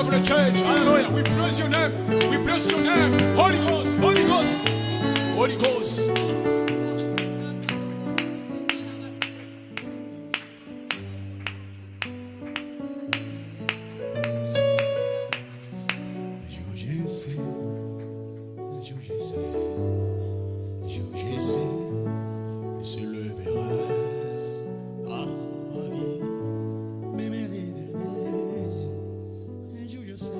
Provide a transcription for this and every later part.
prayer for the church. Hallelujah. We bless your name. We bless your name. Holy Ghost. Holy Ghost. Holy Ghost. Je sais, je sais, il se lèvera dans ma vie, même les derniers. Un jour je sais,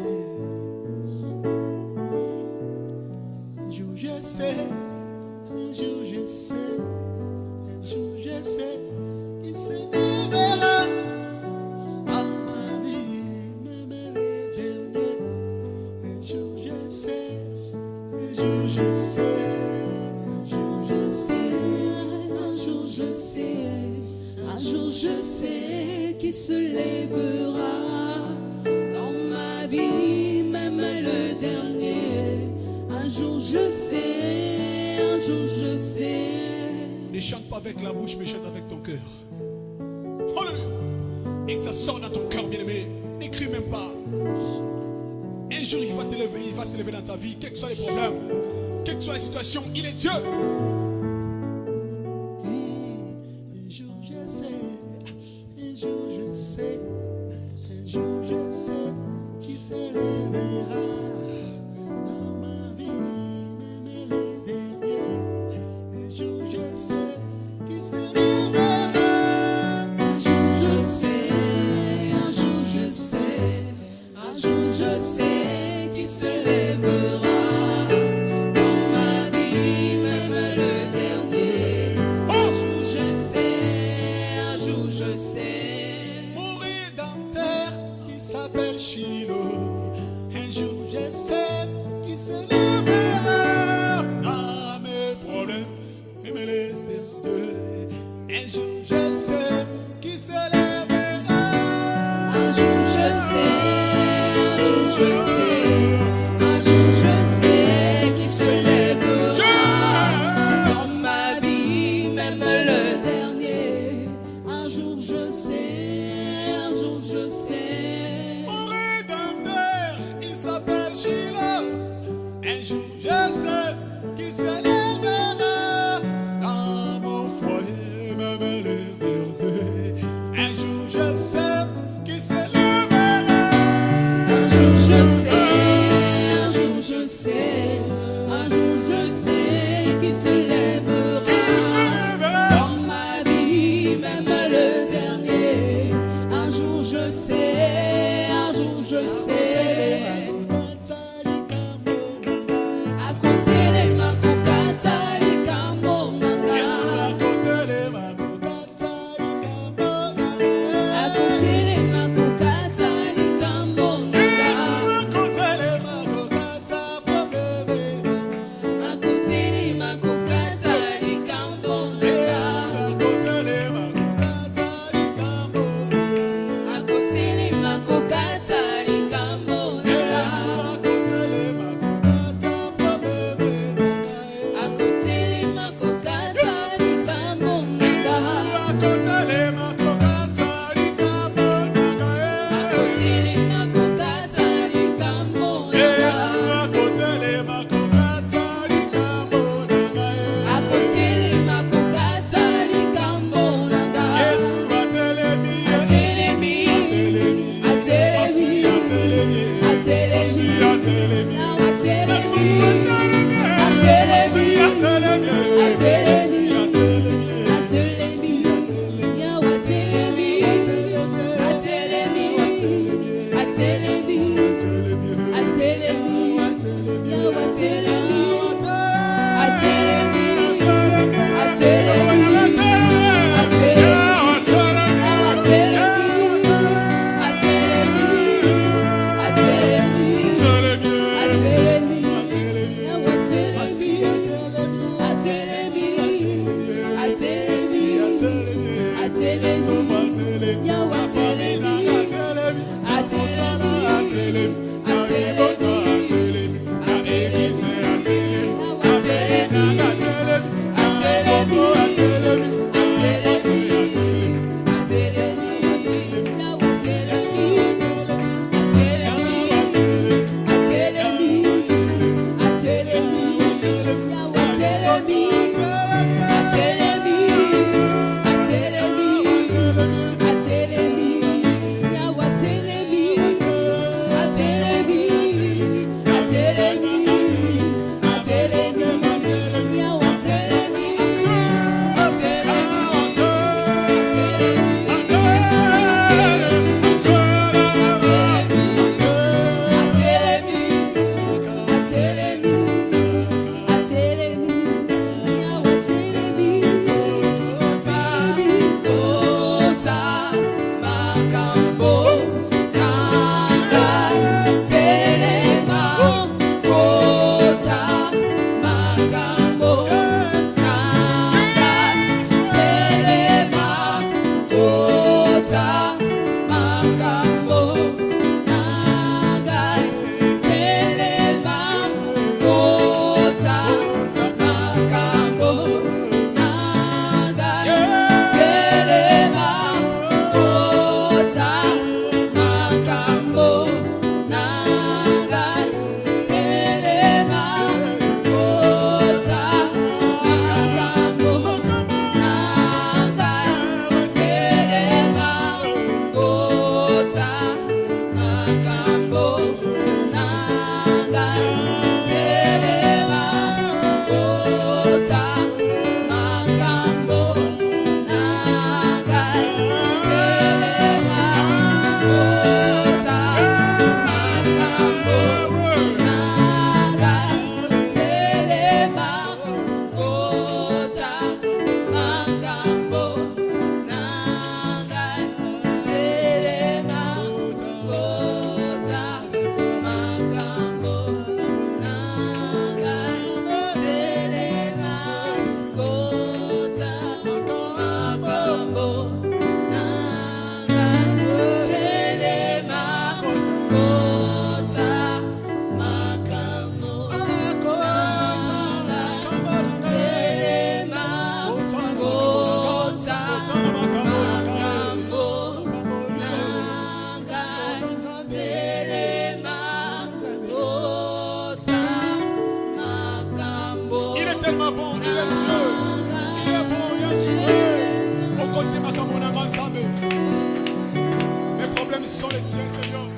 un jour je sais, un jour je sais, un jour je sais, il se lèvera dans ma vie, même les derniers. Un jour je sais, un jour je sais, un jour je sais, Un jour je sais, un jour je sais qu'il se lèvera dans ma vie, même le dernier. Un jour je sais, un jour je sais. Ne chante pas avec la bouche, mais chante avec ton cœur. Alléluia. Et que ça sorte dans ton cœur, bien-aimé. N'écris même pas. Un jour, il va s'élever dans ta vie, quels que soient les problèmes, quelle que soit la situation, il est Dieu. Un jour je sais, un jour je sais, un jour je sais qui s'élèvera dans ma vie, même les derniers. Un jour je sais qui s'élèvera. Un jour je sais, un jour je sais, un jour je sais qu'il se lèvera dans ma vie, même le dernier. Un jour je sais, un jour je sais. Mon rédempteur, il s'appelle Shiloh. Un jour je sais qu'il se lèvera à mes problèmes, même les derniers. Un jour je sais qu'il se lèvera. Un jour je sais, un jour je sais, un jour je sais qu'il se lèvera dans ma vie, même le dernier. Un jour je sais, un jour je sais. Mon rédempteur, il s'appelle Shiloh. Un jour je sais qu'il se lèvera dans mon foyer, même les derniers. Un jour je sais qu'il se lèvera. Un jour je sais, un jour je sais, un jour je sais qu'il se lèvera dans ma vie, même le dernier. Un jour je sais, un jour je sais. À côté les makokata les kamonanga. À côté les makokata les kamonanga. Tiens, Seigneur.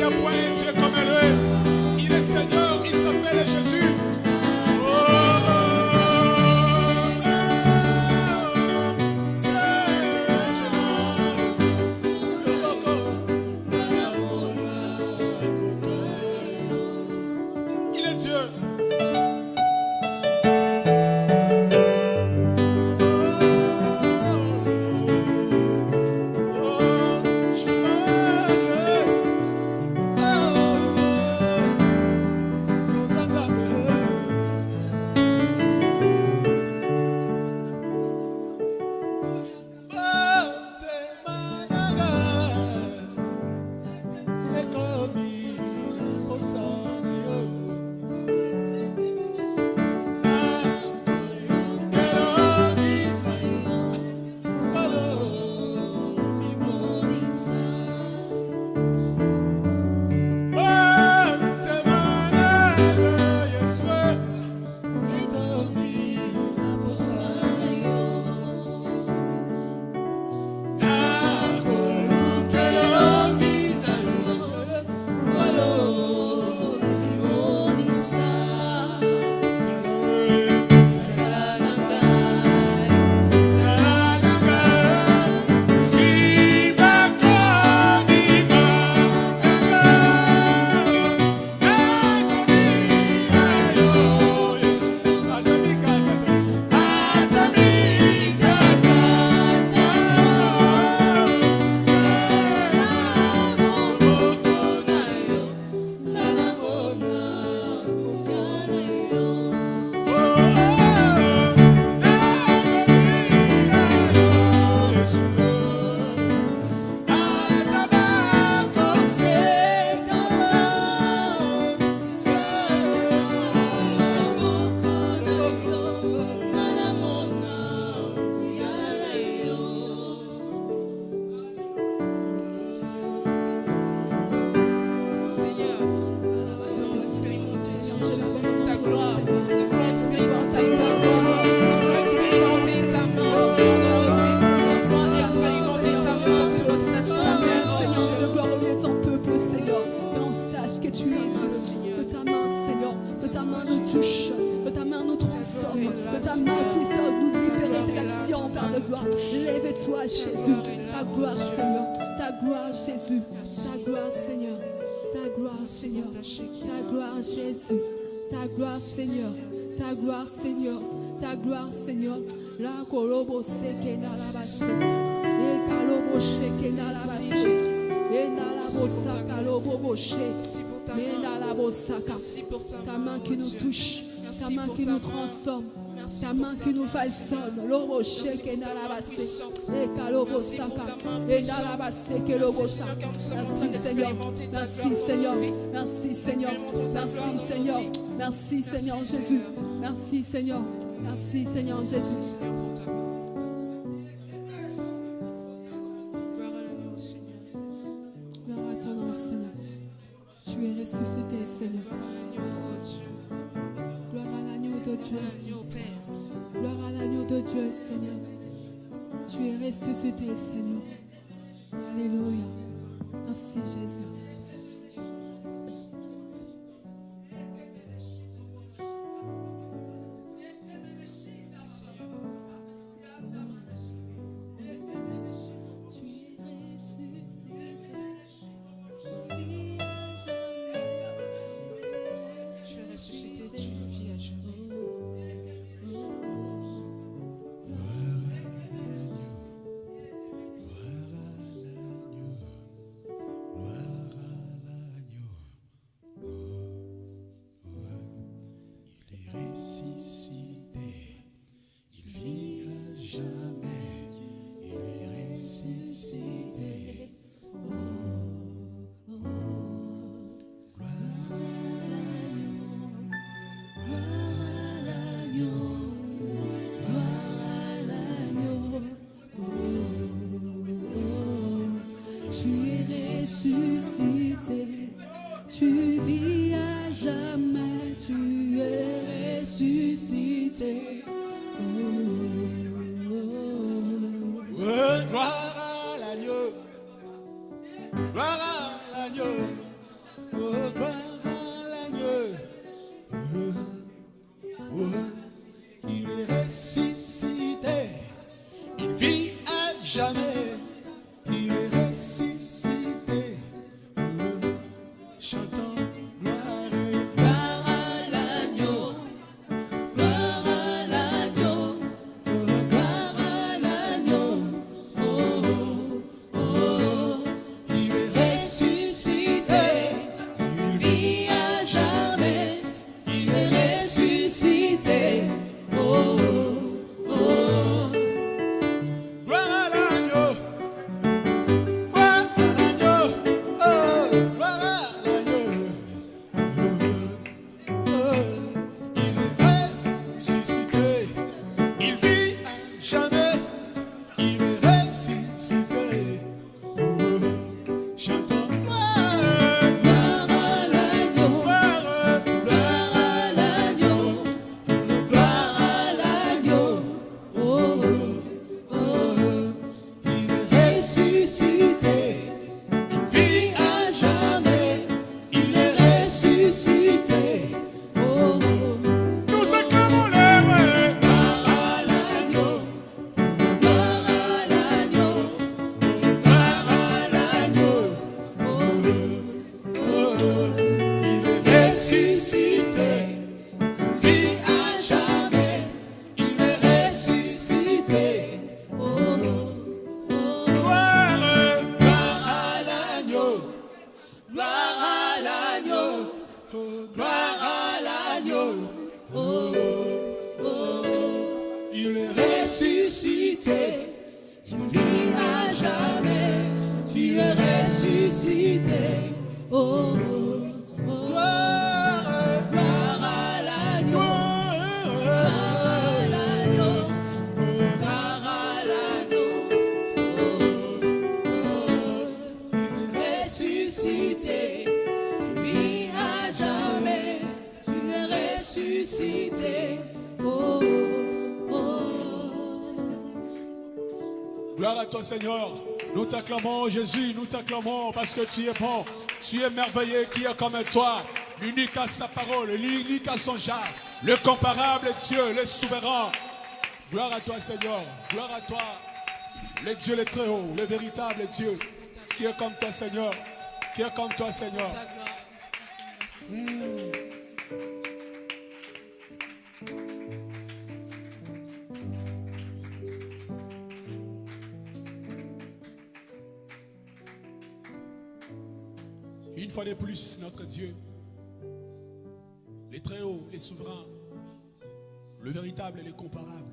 a point un Dieu comme lui. Il est Seigneur, il s'appelle Jésus. Il est Dieu. Lève-toi, Jésus. Ta gloire, Seigneur. Ta gloire, Jésus. Ta gloire, Seigneur. Ta gloire, Seigneur. Ta gloire, Jésus. Ta gloire, Seigneur. Ta gloire, Seigneur. Ta gloire, Seigneur. La kolobo seke na la basse. E kalobo sheke na la basse. E na la bossa kalobo boshe. E na la bossa ka. Ta main qui nous touche. Ta main qui nous transforme. Ta main qui nous façonne, l'obo sheke na la basse, et kalobo saka, et na la basse que l'obo saka. Merci Seigneur, merci Seigneur, merci Seigneur, merci Seigneur, merci Seigneur Jésus, merci Seigneur, merci Seigneur Jésus. Gloire à ton nom Seigneur, tu es ressuscité Seigneur. Gloire à l'agneau de Dieu, Seigneur. Gloire à l'agneau de Dieu, Seigneur. Tu es ressuscité, Seigneur. Alléluia. Merci, Jésus. Gloire à est ressuscité. Il vit à jamais. Il est ressuscité. Chantons gloire et Gloire à l'agneau, gloire à l'agneau, gloire à l'agneau. Oh, oh, oh. il est Ressuscité, il vit à jamais. Il est ressuscité. Oh, oh, oh. gloire à l'agneau. Gloire à l'agneau. Oh, gloire à l'agneau. Il est ressuscité. Il vit à jamais. Il est ressuscité. Chantons gloire. Gloire à l'agneau, Gloire. gloire à l'agneau, gloire à l'agneau. Oh, oh, oh. Il est Ressuscité, Il vit à jamais. Il est ressuscité. Oh, oh. Nous acclamons l'heure. Gloire à l'agneau, gloire à l'agneau, gloire à l'agneau. Il est ressuscité. Il vit à jamais. Il est ressuscité. Oh, oh, oh. Gloire, gloire à l'agneau. Gloire à l'agneau, Gloire à l'agneau. Il est ressuscité. tu vis à jamais. Tu es ressuscité. Oh, oh, oh. Gloire, Gloire à l'agneau, gloire. à l'agneau, gloire à l'agneau. Oh, oh. Ressuscité, tu vis à jamais. Tu es ressuscité. Oh, oh. Gloire à toi, Seigneur. Nous t'acclamons, Jésus, nous t'acclamons parce que tu es bon. Tu es merveilleux, qui est comme toi, l'unique à sa parole, l'unique à son genre, le comparable Dieu, le souverain. Gloire à toi, Seigneur. Gloire à toi, le Dieu, le très haut, le véritable Dieu, qui est comme toi, Seigneur. Qui est comme toi, Seigneur. Ta gloire. Une fois de plus, notre Dieu, les très hauts, les souverains, le véritable et le comparable,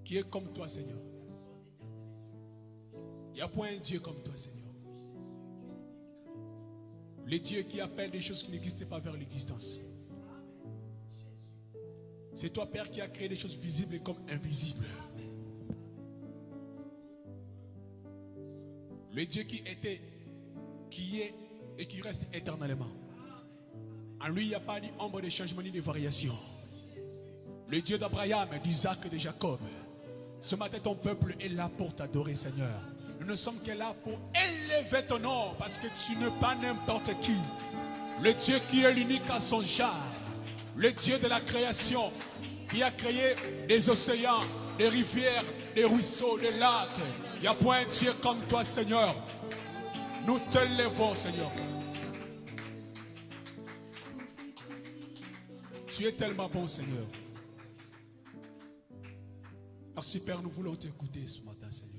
qui est comme toi, Seigneur. Il n'y a point un Dieu comme toi, Seigneur. Le Dieu qui appelle des choses qui n'existaient pas vers l'existence. C'est toi, Père, qui a créé des choses visibles comme invisibles. Le Dieu qui était, qui est et qui reste éternellement. En lui, il n'y a pas ni ombre de changement ni de variation. Le Dieu d'Abraham, d'Isaac et de Jacob. Ce matin, ton peuple est là pour t'adorer, Seigneur. Nous ne sommes que là pour élever ton nom, parce que tu n'es pas n'importe qui. Le Dieu qui est l'unique à son genre. Le Dieu de la création, qui a créé des océans, des rivières, des ruisseaux, des lacs. Il n'y a point un Dieu comme toi, Seigneur. Nous te lèvons, Seigneur. Tu es tellement bon, Seigneur. Merci, Père, nous voulons t'écouter ce matin, Seigneur.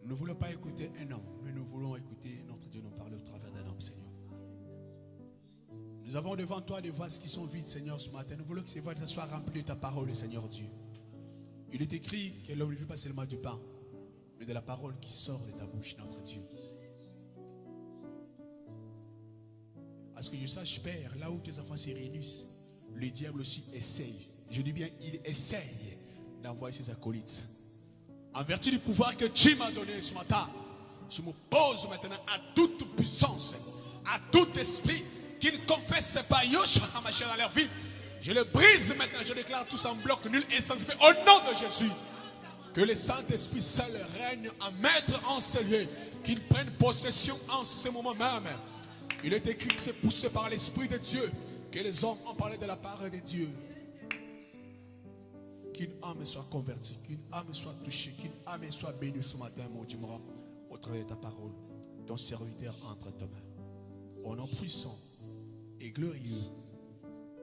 Nous ne voulons pas écouter un homme, mais nous voulons écouter notre Dieu nous parler au travers d'un homme, Seigneur. Nous avons devant toi des vases qui sont vides, Seigneur, ce matin. Nous voulons que ces vases soient remplis de ta parole, Seigneur Dieu. Il est écrit que l'homme ne vit pas seulement du pain, mais de la parole qui sort de ta bouche, notre Dieu. À ce que je sache, Père, là où tes enfants se réunissent, le diable aussi essaye. Je dis bien, il essaye d'envoyer ses acolytes. En vertu du pouvoir que tu m'as donné ce matin, je me pose maintenant à toute puissance, à tout esprit qui ne confesse pas Yoshua HaMashiach dans leur vie. Je le brise maintenant, je déclare tous en bloc, nul et sans effet, au nom de Jésus. Que le Saint-Esprit seul règne en maître en ce lieu, qu'il prenne possession en ce moment même. Il est écrit que c'est poussé par l'Esprit de Dieu Que les hommes ont parlé de la parole de Dieu. Qu'une âme soit convertie, qu'une âme soit touchée, qu'une âme soit bénie ce matin, mon Dieu, au travers de ta parole. Ton serviteur entre tes mains. Au nom puissant et glorieux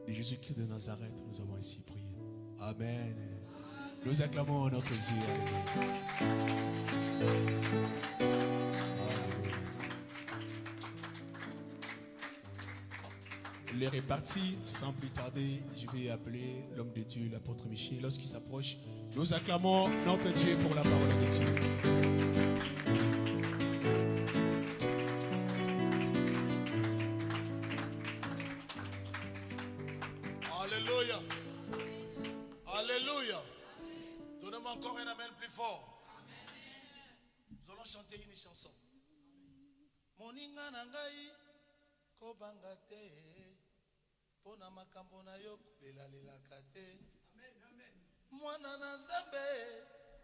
de Jésus-Christ de Nazareth, nous avons ainsi prié. Amen. Nous acclamons notre Dieu. L'heure est partie, sans plus tarder, je vais appeler l'homme de Dieu, l'apôtre Michel. Lorsqu'il s'approche, nous acclamons notre Dieu pour la parole de Dieu. Alléluia. Alléluia. Donnez-moi encore un amen plus fort. Nous allons chanter une chanson. Moninga nangai kobanga te pona makambo na yo kolelalelaka te. Mwana na Nzambe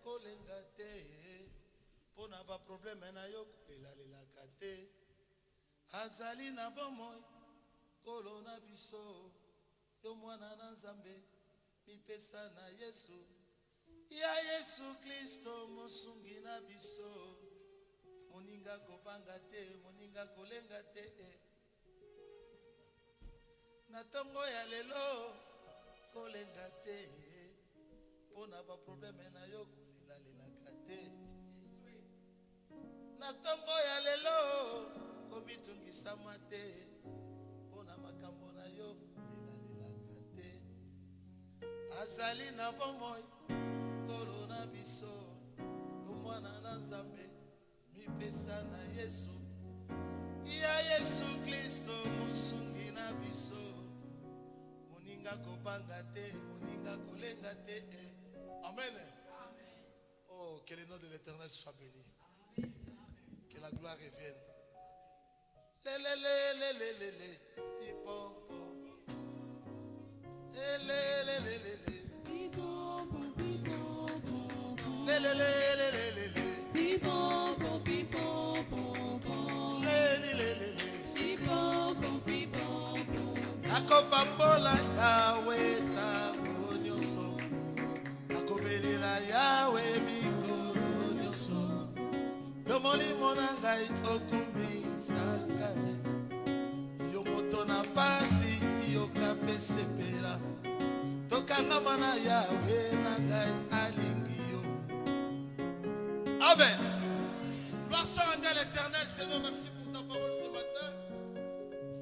kolenga te pona ba problème na yo kolelalelaka te. Azali na bomoi kolo na biso yo mwana na Nzambe mipesa na Yesu. Ya Yesu Kristo mosungi na biso. Moninga kobanga te, moninga kolenga te. Na tongo ya lelo kolenga te pona ba problème na yo kolelalelaka te. Na tongo ya lelo komitungisama te pona makambo na yo kolelalelaka te. Azali na bomoi kolo na biso yo mwana na Nzambe mipesa na Yesu. Ya Yesu Kristo mosungi na biso. Moninga kobanga te, moninga kolenga te. Amen. Oh, que le nom de l'Éternel soit béni. Que la gloire revienne. Le pipopo. Le Pipopo, pipopo, le pipopo, pipopo, pipopo, pipopo. nakopambola Yawe tango nyonso, nakobelela Yawe mikolo nyonso. Yo molimo na ngai okumisaka me, yo moto na pasi yoka pe sepela. Tokangama na Yawe na ngai alingi yo. Amen. Gloire soit rendue à l'Éternel. Seigneur, merci pour ta parole ce matin.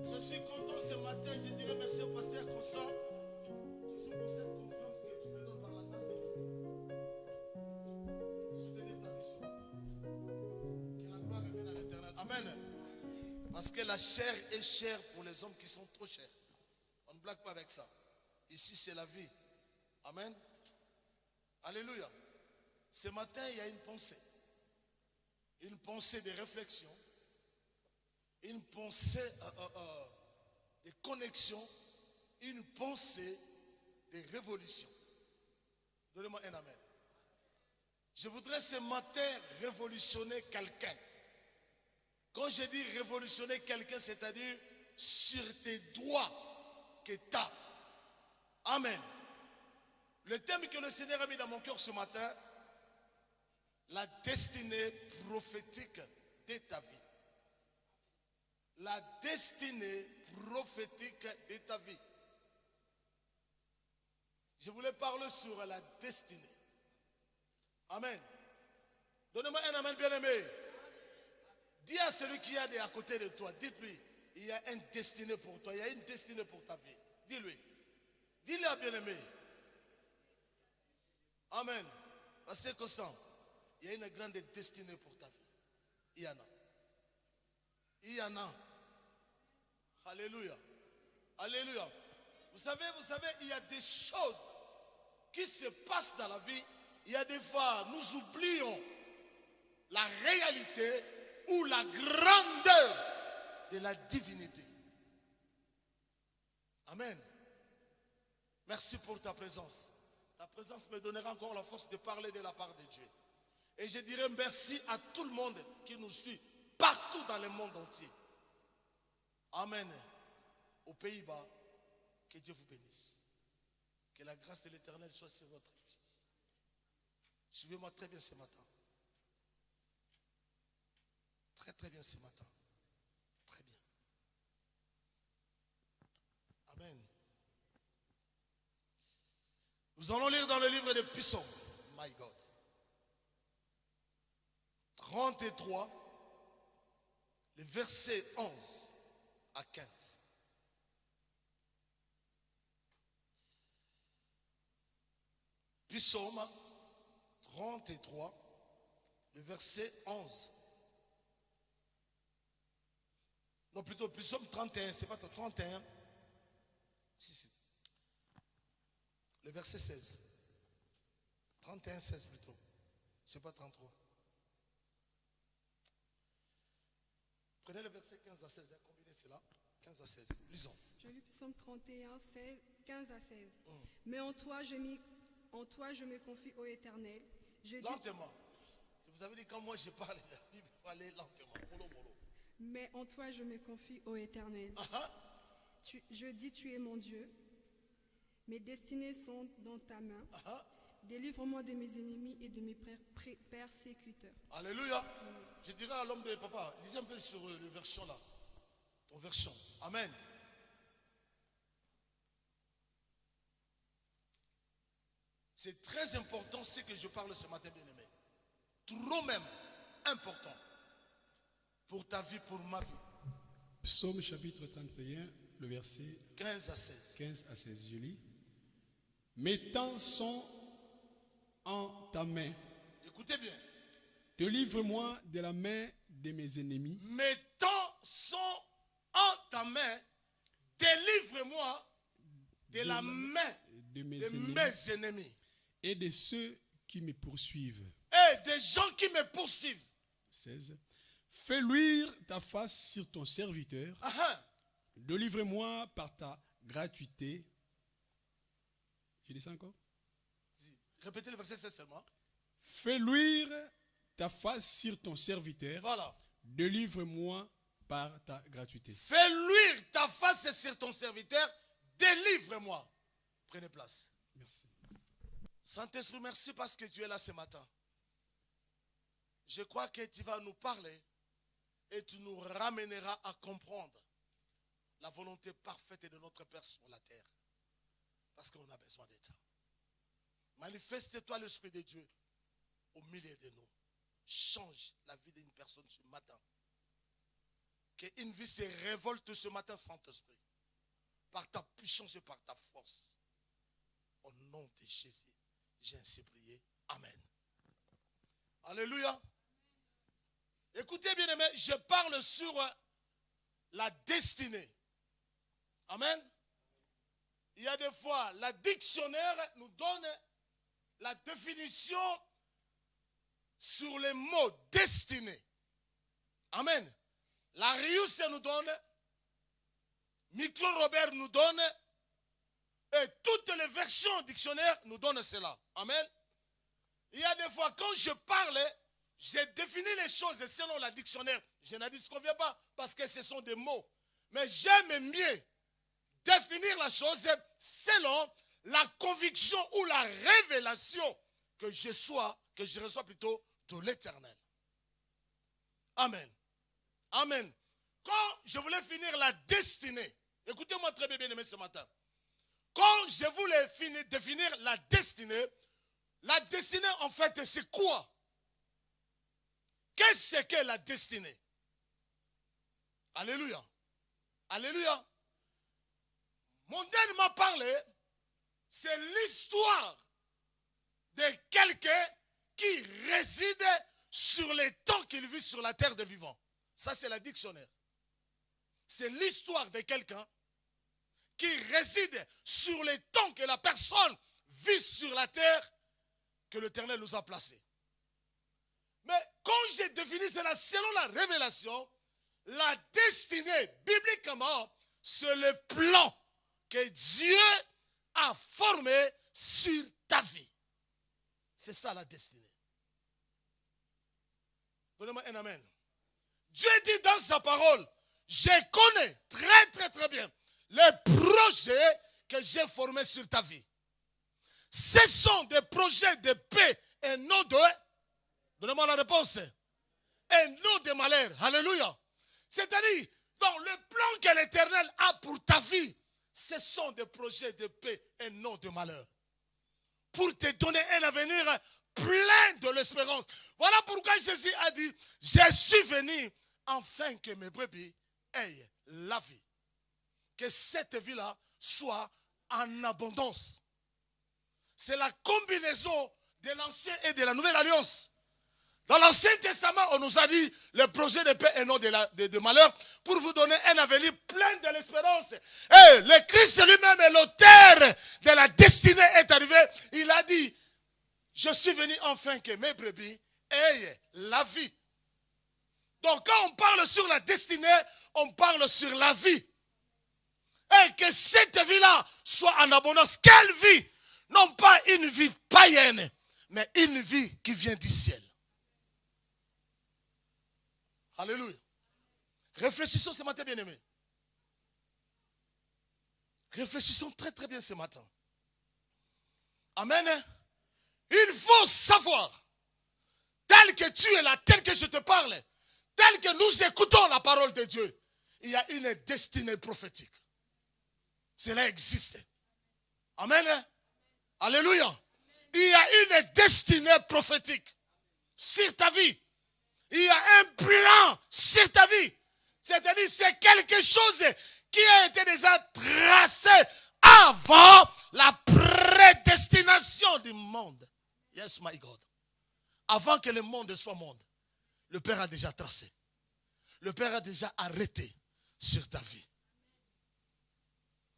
Je suis content ce matin. Je dirais merci au pasteur Constant. Toujours pour cette confiance que tu me donnes par la grâce de Dieu. De soutenir ta vision. Que la gloire revienne à l'Éternel. Amen. Parce que la chair est chère pour les hommes qui sont trop chers. On ne blague pas avec ça. Ici, c'est la vie. Amen. Alléluia. Ce matin, il y a une pensée. Une pensée de réflexion. Une pensée de connexion. Une pensée de révolution. Donnez-moi un amen. Je voudrais ce matin révolutionner quelqu'un. Quand je dis révolutionner quelqu'un, c'est-à-dire sur tes droits que tu as. Amen. Le thème que le Seigneur a mis dans mon cœur ce matin, la destinée prophétique de ta vie. La destinée prophétique de ta vie. Je voulais parler sur la destinée. Amen. Donnez-moi un amen bien aimé. Dis à celui qui est à côté de toi, dites-lui, il y a une destinée pour toi, il y a une destinée pour ta vie. Dis-lui. Dis-le à bien aimé. Amen. Pasteur Constant, il y a une grande destinée pour ta vie. Il y en a. Il y en a. Alléluia. Alléluia. Vous savez, il y a des choses qui se passent dans la vie. Il y a des fois, nous oublions la réalité ou la grandeur de la divinité. Amen. Merci pour ta présence. Ta présence me donnera encore la force de parler de la part de Dieu. Et je dirais merci à tout le monde qui nous suit partout dans le monde entier. Amen. Aux Pays-Bas, Que Dieu vous bénisse. Que la grâce de l'Éternel soit sur votre vie. Suivez-moi très bien ce matin. Très très bien ce matin. Très bien. Amen. Nous allons lire dans le livre de Psaumes. My God. 33, les versets 11 à 15. Psaume 33, le verset 11. Non, plutôt Psaume 31, c'est pas 31. Si. Le verset 16. 31, 16 plutôt. C'est pas 33. Prenez le verset 15 à 16. Combinez cela. 15 à 16. Lisons. Je lis Psaume 31, 15 à 16. Mais en toi, je me confie au Éternel. Lentement. Je vous avais dit quand moi je parle, la Bible, il faut aller lentement. Molo, molo. Mais en toi, je me confie au Éternel. Je dis, tu es mon Dieu. Mes destinées sont dans ta main. Délivre-moi de mes ennemis et de mes persécuteurs. Alléluia. Je dirais à l'homme de papa, lisez un peu sur le version là. Ton version. Amen. C'est très important ce que je parle ce matin, bien-aimé. Trop même important. Pour ta vie, pour ma vie. Psaume chapitre 31, le verset 15 à 16. 15 à 16, je lis. Mes temps sont en ta main. Écoutez bien. Délivre-moi de la main de mes ennemis. Mes temps sont en ta main. Délivre-moi de la main de mes ennemis. Et de ceux qui me poursuivent. Et des gens qui me poursuivent. 16. Fais luire ta face sur ton serviteur. Délivre-moi par ta gratuité. Je dis ça encore? Répétez le verset 16 seulement. Fais luire ta face sur ton serviteur. Voilà. Délivre-moi par ta gratuité. Fais luire ta face sur ton serviteur. Délivre-moi. Prenez place. Merci. Saint-Esprit, merci parce que tu es là ce matin. Je crois que tu vas nous parler et tu nous ramèneras à comprendre la volonté parfaite de notre Père sur la terre. Parce qu'on a besoin de ça. Manifeste-toi l'Esprit de Dieu au milieu de nous. Change la vie d'une personne ce matin. Qu'une vie se révolte ce matin, Saint-Esprit. Par ta puissance et par ta force. Au nom de Jésus, j'ai ainsi prié. Amen. Alléluia. Écoutez bien aimé, je parle sur la destinée. Amen. Il y a des fois, la dictionnaire nous donne la définition sur les mots destinée. Amen. La Rius nous donne, Micro Robert nous donne, et toutes les versions dictionnaires nous donnent cela. Amen. Il y a des fois, quand je parle, j'ai défini les choses selon la dictionnaire. Je n'en disconviens pas parce que ce sont des mots. Mais j'aime mieux définir la chose selon la conviction ou la révélation que je reçois plutôt de l'Éternel. Amen. Amen. Quand je voulais finir la destinée, écoutez-moi très bien, bien-aimé, ce matin. Quand je voulais définir la destinée en fait, c'est quoi? Qu'est-ce que la destinée? Alléluia. Alléluia. Mon Dieu m'a parlé, c'est l'histoire de quelqu'un qui réside sur les temps qu'il vit sur la terre des vivants. Ça, c'est la dictionnaire. C'est l'histoire de quelqu'un qui réside sur les temps que la personne vit sur la terre que l'Éternel nous a placés. Mais quand j'ai défini cela selon la révélation, la destinée, bibliquement, c'est le plan que Dieu a formé sur ta vie. C'est ça la destinée. Donnez-moi un amen. Dieu dit dans sa parole, je connais très très très bien les projets que j'ai formés sur ta vie, ce sont des projets de paix et non de... Donnez-moi la réponse. Et non de malheur. Alléluia. C'est-à-dire, dans le plan que l'Éternel a pour ta vie, ce sont des projets de paix et non de malheur. Pour te donner un avenir plein de l'espérance. Voilà pourquoi Jésus a dit, je suis venu afin que mes brebis aient la vie. Que cette vie-là soit en abondance. C'est la combinaison de l'Ancienne et de la Nouvelle Alliance. Dans l'Ancien Testament, on nous a dit le projet de paix et non de malheur pour vous donner un avenir plein de l'espérance. Et le Christ lui-même est l'auteur de la destinée est arrivé. Il a dit, je suis venu enfin que mes brebis aient la vie. Donc quand on parle sur la destinée, on parle sur la vie. Et que cette vie-là soit en abondance. Quelle vie? Non pas une vie païenne, mais une vie qui vient du ciel. Alléluia. Réfléchissons ce matin, bien-aimés. Réfléchissons très très bien ce matin. Amen. Il faut savoir, tel que tu es là, tel que je te parle, tel que nous écoutons la parole de Dieu, il y a une destinée prophétique. Cela existe. Amen. Alléluia. Il y a une destinée prophétique sur ta vie. Il y a un plan sur ta vie. C'est-à-dire, c'est quelque chose qui a été déjà tracé avant la prédestination du monde. Yes, my God. Avant que le monde soit monde, le Père a déjà tracé. Le Père a déjà arrêté sur ta vie.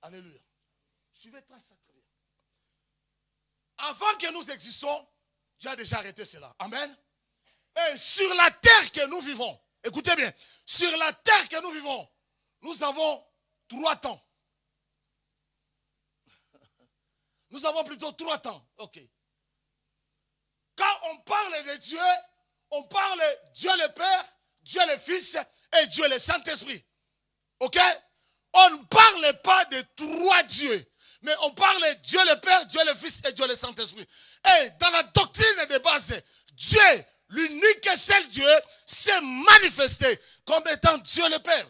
Alléluia. Suivez très ça très bien. Avant que nous existons, Dieu a déjà arrêté cela. Amen. Et sur la terre que nous vivons, écoutez bien, sur la terre que nous vivons, nous avons 3 temps. Nous avons plutôt 3 temps. Ok. Quand on parle de Dieu, on parle Dieu le Père, Dieu le Fils et Dieu le Saint-Esprit. Ok? On ne parle pas de 3 dieux, mais on parle Dieu le Père, Dieu le Fils et Dieu le Saint-Esprit. Et dans la doctrine de base, Dieu, l'unique et seul Dieu, s'est manifesté comme étant Dieu le Père,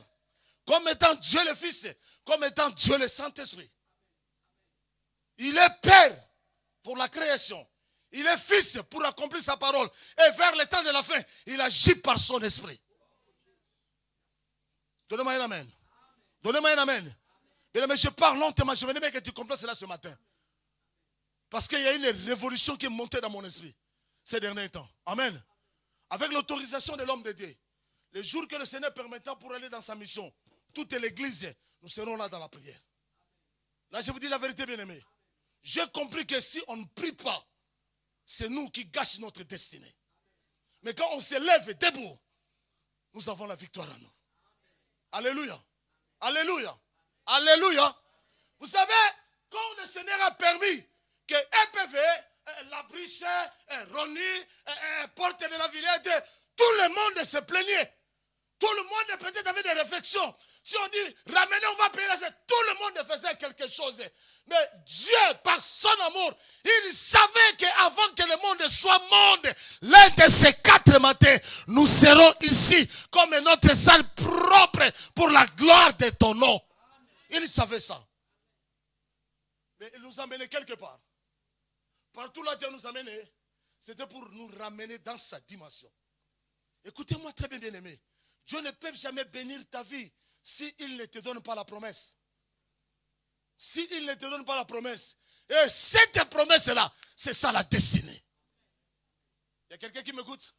comme étant Dieu le Fils, comme étant Dieu le Saint-Esprit. Il est Père pour la création. Il est Fils pour accomplir sa parole. Et vers le temps de la fin, il agit par son esprit. Donnez-moi un amen. Donnez-moi un amen. Mais je parle lentement. Je veux bien que tu comprennes cela ce matin. Parce qu'il y a une révolution qui est montée dans mon esprit ces derniers temps. Amen. Avec l'autorisation de l'homme de Dieu. Les jours que le Seigneur permettra pour aller dans sa mission, toute l'église, nous serons là dans la prière. Là, je vous dis la vérité, bien-aimé. J'ai compris que si on ne prie pas, c'est nous qui gâchons notre destinée. Mais quand on se lève debout, nous avons la victoire en nous. Alléluia. Alléluia. Alléluia. Vous savez, quand le Seigneur a permis que EPV, la Briche, Ronnie, Porte de la Villette, tout le monde se plaignait. Tout le monde peut-être avait des réflexions. Si on dit, ramenez, on va payer la scène. Tout le monde faisait quelque chose. Mais Dieu, par son amour, il savait qu'avant que le monde soit monde, l'un de ces 4 matins, nous serons ici comme notre salle propre pour la gloire de ton nom. Il savait ça. Mais il nous a menés quelque part. Partout là, Dieu nous a menés. C'était pour nous ramener dans sa dimension. Écoutez-moi très bien, bien-aimé. Dieu ne peut jamais bénir ta vie s'il ne te donne pas la promesse. S'il ne te donne pas la promesse. Et cette promesse-là, c'est ça la destinée. Il y a quelqu'un qui m'écoute?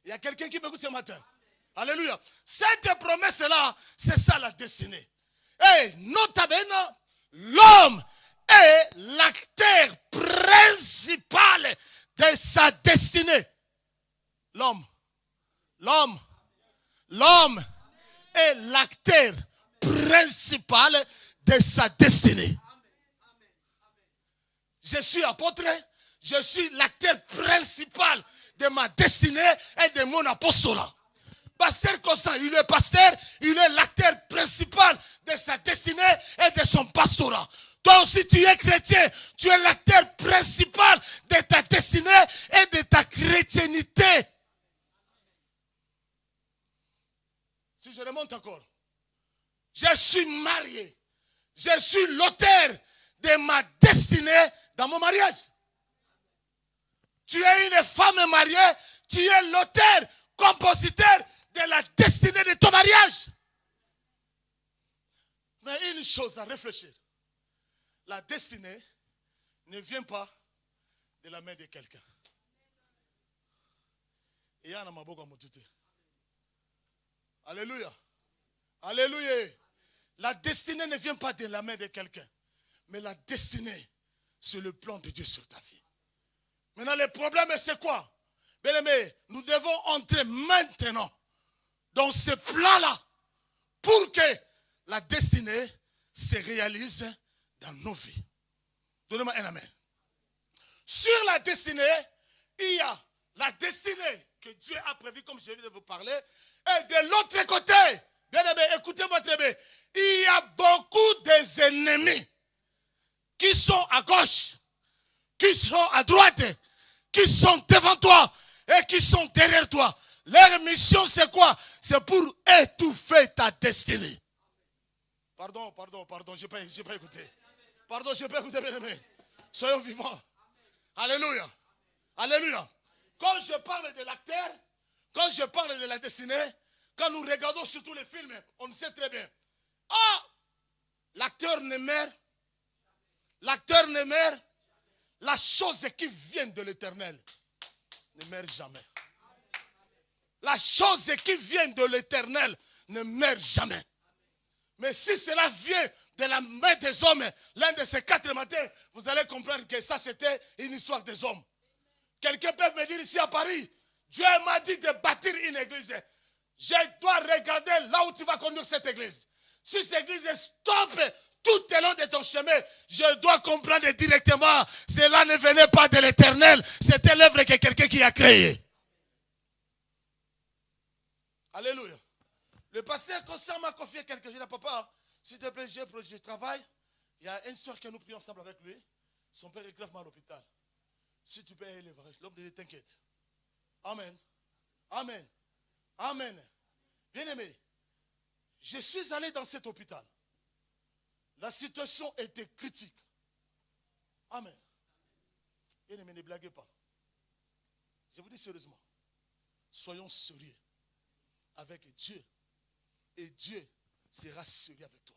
Il y a quelqu'un qui m'écoute ce matin? Alléluia. Cette promesse-là, c'est ça la destinée. Et notamment, l'homme est l'acteur principal de sa destinée. L'homme est l'acteur principal de sa destinée. Je suis apôtre, je suis l'acteur principal de ma destinée et de mon apostolat. Pasteur Constant, il est pasteur, il est l'acteur principal de sa destinée et de son pastorat. Toi aussi, tu es chrétien. Tu es l'acteur principal de ta destinée et de ta chrétiennité. Si je remonte encore, je suis marié. Je suis l'auteur de ma destinée dans mon mariage. Tu es une femme mariée, tu es l'auteur, compositeur de la destinée de ton mariage. Mais une chose à réfléchir. La destinée ne vient pas de la main de quelqu'un. Et Yana Maboga Motute. Alléluia. Alléluia. La destinée ne vient pas de la main de quelqu'un. Mais la destinée, c'est le plan de Dieu sur ta vie. Maintenant, le problème, c'est quoi? Bien aimé, nous devons entrer maintenant dans ce plan-là pour que la destinée se réalise dans nos vies. Donnez-moi un amen. Sur la destinée, il y a la destinée que Dieu a prévue, comme je viens de vous parler. Et de l'autre côté, bien aimé, écoutez-moi très bien, il y a beaucoup des ennemis qui sont à gauche, qui sont à droite, qui sont devant toi et qui sont derrière toi. Leur mission, c'est quoi? C'est pour étouffer ta destinée. Pardon, je n'ai pas écouté. Pardon, je n'ai pas écouté, bien aimé. Soyons vivants. Alléluia. Alléluia. Quand je parle de l'acteur, quand je parle de la destinée, quand nous regardons surtout les films, on sait très bien. Ah, l'acteur ne meurt. L'acteur ne meurt. La chose qui vient de l'Éternel ne meurt jamais. La chose qui vient de l'Éternel ne meurt jamais. Mais si cela vient de la main des hommes, l'un de ces 4 matins, vous allez comprendre que ça c'était une histoire des hommes. Quelqu'un peut me dire ici à Paris, Dieu m'a dit de bâtir une église. Je dois regarder là où tu vas conduire cette église. Si cette église est stop tout au long de ton chemin, je dois comprendre directement, cela ne venait pas de l'Éternel, c'était l'œuvre que quelqu'un qui a créée. Alléluia. Le pasteur Constant m'a confié quelque chose. Papa, s'il te plaît, je travaille. Il y a une soeur que nous prions ensemble avec lui. Son père est gravement à l'hôpital. Si tu peux aller, l'homme de Dieu t'inquiète. Amen. Amen. Amen. Bien-aimé, je suis allé dans cet hôpital. La situation était critique. Amen. Bien-aimé, ne blaguez pas. Je vous dis sérieusement, soyons sérieux avec Dieu. Et Dieu sera sérieux avec toi.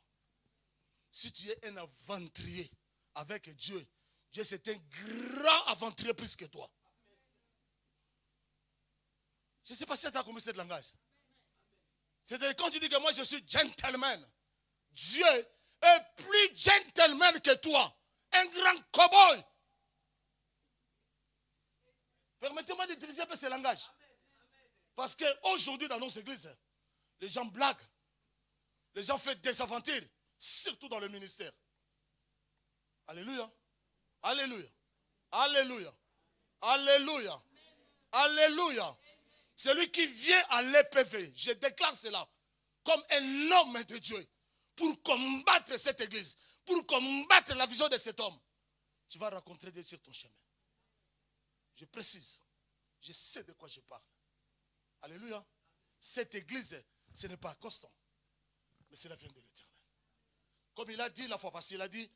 Si tu es un aventurier avec Dieu, Dieu c'est un grand aventurier plus que toi. Je ne sais pas si tu as compris ce langage. C'est-à-dire quand tu dis que moi je suis gentleman, Dieu est plus gentleman que toi. Un grand cow-boy. Permettez-moi d'utiliser un peu ce langage. Parce qu'aujourd'hui dans nos églises, les gens blaguent. Les gens font des aventures, surtout dans le ministère. Alléluia. Alléluia. Alléluia. Alléluia. Alléluia. Celui qui vient à l'EPV, je déclare cela comme un homme de Dieu pour combattre cette église, pour combattre la vision de cet homme. Tu vas rencontrer Dieu sur ton chemin. Je précise, je sais de quoi je parle. Alléluia. Cette église, ce n'est pas constant, mais c'est la vient de l'Éternel. Comme il a dit la fois passée, il a dit,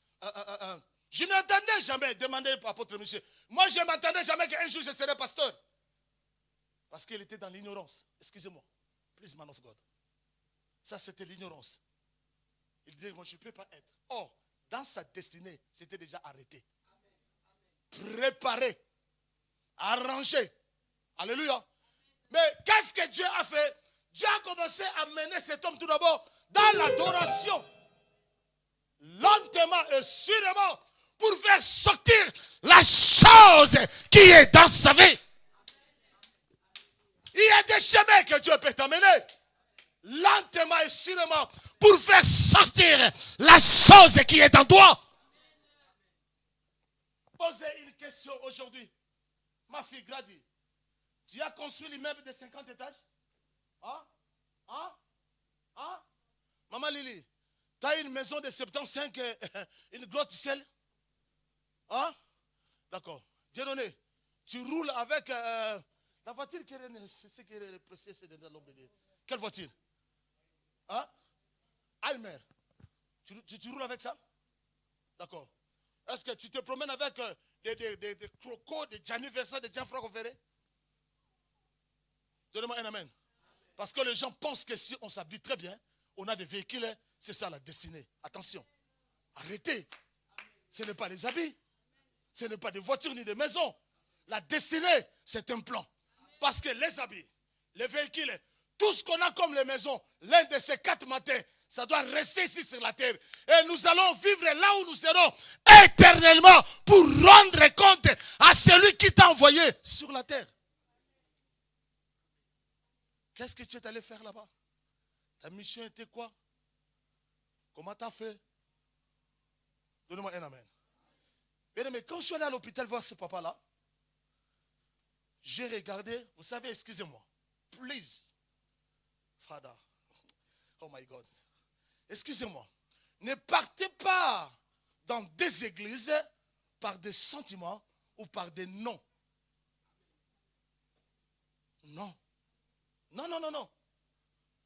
je ne m'attendais jamais, demandez à l'apôtre Michel. Moi, je ne m'attendais jamais qu'un jour je serais pasteur. Parce qu'il était dans l'ignorance. Excusez-moi. Please, man of God. Ça, c'était l'ignorance. Il disait, moi, je ne peux pas être. Or, dans sa destinée, c'était déjà arrêté. Préparé. Arrangé. Alléluia. Mais qu'est-ce que Dieu a fait? Dieu a commencé à mener cet homme tout d'abord dans l'adoration. Lentement et sûrement pour faire sortir la chose qui est dans sa vie. Il y a des chemins que Dieu peut t'amener. Lentement et sûrement pour faire sortir la chose qui est en toi. Posez une question aujourd'hui. Ma fille Grady, tu as construit l'immeuble de 50 étages? Hein? Maman Lily, Tu as une maison de 75, une grotte ciel. Hein? D'accord. Dieu donné. Tu roules avec la voiture qui est ce qui est précieux, c'est de l'homme de Dieu. Quelle voiture? Hein? Almer. Tu roules avec ça? D'accord. Est-ce que tu te promènes avec des crocos, des Gianni Versa, des Gianfranco Ferré? Donnez-moi un amen. Parce que les gens pensent que si on s'habille très bien, on a des véhicules, c'est ça la destinée. Attention. Arrêtez. Ce n'est pas les habits. Ce n'est pas des voitures ni des maisons. La destinée, c'est un plan. Parce que les habits, les véhicules, tout ce qu'on a comme les maisons, l'un de ces 4 matins, ça doit rester ici sur la terre. Et nous allons vivre là où nous serons éternellement pour rendre compte à celui qui t'a envoyé sur la terre. Qu'est-ce que tu es allé faire là-bas? Ta mission était quoi? Comment tu as fait? Donnez-moi un amen. Mais quand je suis allé à l'hôpital voir ce papa-là, j'ai regardé, vous savez, excusez-moi, please, Father, oh my God, excusez-moi, ne partez pas dans des églises par des sentiments ou par des noms. Non. Non, non, non, non.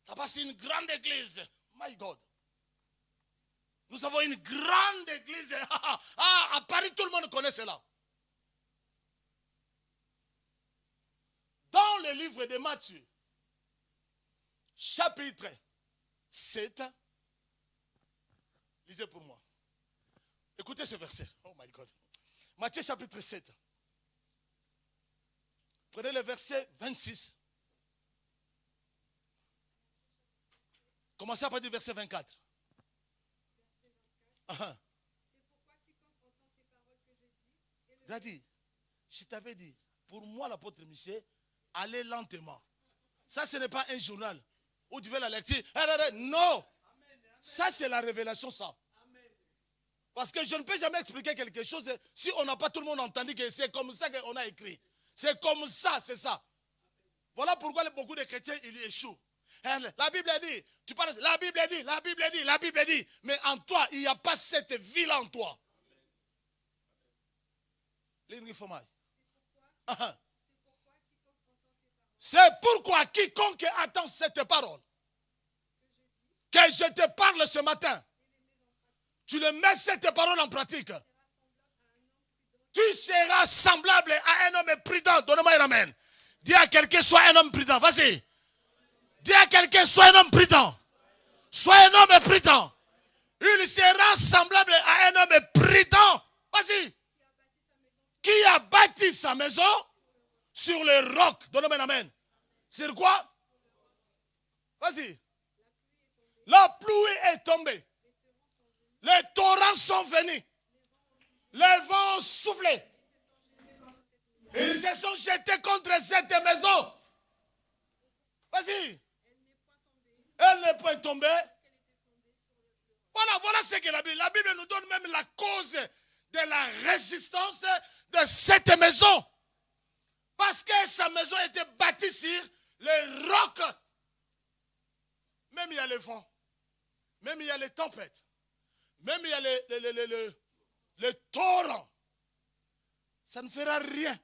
Là-bas, c'est une grande église. My God. Nous avons une grande église. À Paris, tout le monde connaît cela. Dans le livre de Matthieu, chapitre 7, lisez pour moi. Écoutez ce verset. Oh my God. Matthieu chapitre 7. Prenez le verset 26. Commencez à partir du verset 24. Il a dit, je t'avais dit, pour moi l'apôtre Michel, allez lentement. Ça, ce n'est pas un journal où tu veux la lecture. Non. Ça, c'est la révélation, ça. Parce que je ne peux jamais expliquer quelque chose si on n'a pas tout le monde entendu que c'est comme ça qu'on a écrit. C'est comme ça, c'est ça. Voilà pourquoi beaucoup de chrétiens, ils échouent. La Bible dit, tu parles, la Bible dit, la Bible dit, la Bible dit. Mais en toi, il n'y a pas cette vie-là en toi. C'est pourquoi quiconque attend cette parole, que je te parle ce matin, tu le mets cette parole en pratique. Tu seras semblable à un homme prudent. Donne-moi un amen. Dis à quelqu'un, sois un homme prudent. Vas-y. Dis à quelqu'un, sois un homme prudent. Sois un homme prudent. Il sera semblable à un homme prudent. Vas-y. Qui a bâti sa maison sur le roc. Donne-moi un amen. Sur quoi? Vas-y. La pluie est tombée. Les torrents sont venus. Les vents ont soufflé. Ils se sont jetés contre cette maison. Vas-y. Elle n'est pas tombée. Voilà ce que la Bible nous donne même la cause de la résistance de cette maison. Parce que sa maison était bâtie sur le roc. Même il y a le vent. Même il y a les tempêtes. Même il y a les torrents. Ça ne fera rien.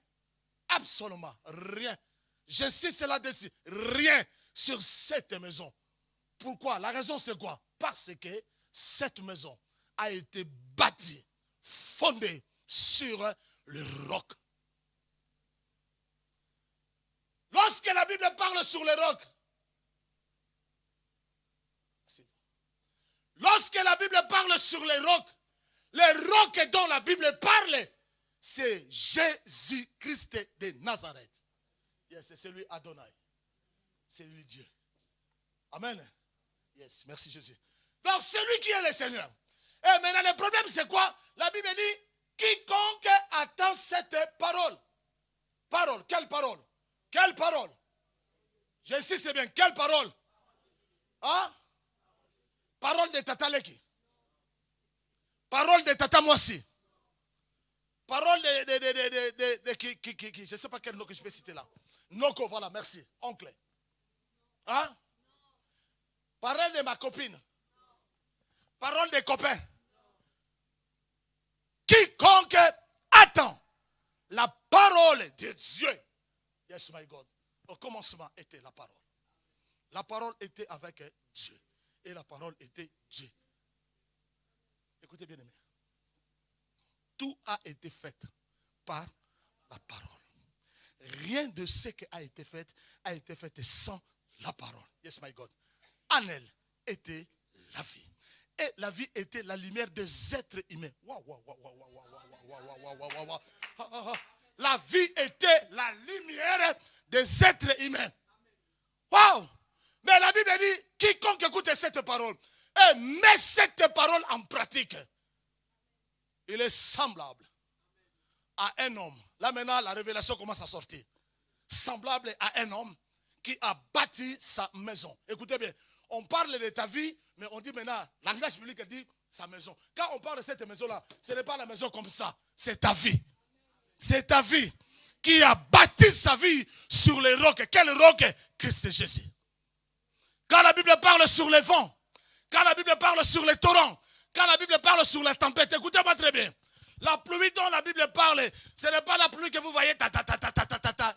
Absolument rien. J'insiste là-dessus. Rien sur cette maison. Pourquoi? La raison c'est quoi? Parce que cette maison a été bâtie, fondée sur le roc. Lorsque la Bible parle sur le roc, lorsque la Bible parle sur le roc dont la Bible parle, c'est Jésus-Christ de Nazareth. Yes, c'est celui Adonai. C'est lui Dieu. Amen. Yes, merci Jésus. Donc celui qui est le Seigneur. Et maintenant le problème c'est quoi? La Bible dit, quiconque attend cette parole. Parole, quelle parole? Quelle parole? J'insiste bien, quelle parole? Hein? Parole de Tata Leki. Parole de Tata Moissi. Parole de je ne sais pas quel nom que je peux citer là. Noko, voilà, merci. Oncle. Hein? Parole de ma copine. Parole des copains. Quiconque attend la parole de Dieu. Yes, my God. Au commencement était la parole. La parole était avec Dieu. Et la parole était Dieu. Écoutez bien, aimé. Tout a été fait par la parole. Rien de ce qui a été fait sans la parole. Yes, my God. En elle était la vie. Et la vie était la lumière des êtres humains. La vie était la lumière des êtres humains. Wow! Mais la Bible dit, quiconque écoute cette parole et met cette parole en pratique, il est semblable à un homme. Là maintenant, la révélation commence à sortir. Semblable à un homme qui a bâti sa maison. Écoutez bien, on parle de ta vie, mais on dit maintenant, langage biblique dit sa maison. Quand on parle de cette maison-là, ce n'est pas la maison comme ça, c'est ta vie. C'est ta vie qui a bâti sa vie sur les rocs. Quel roc? Christ Jésus. Quand la Bible parle sur les vents, quand la Bible parle sur les torrents, quand la Bible parle sur la tempête, écoutez-moi très bien. La pluie dont la Bible parle, ce n'est pas la pluie que vous voyez,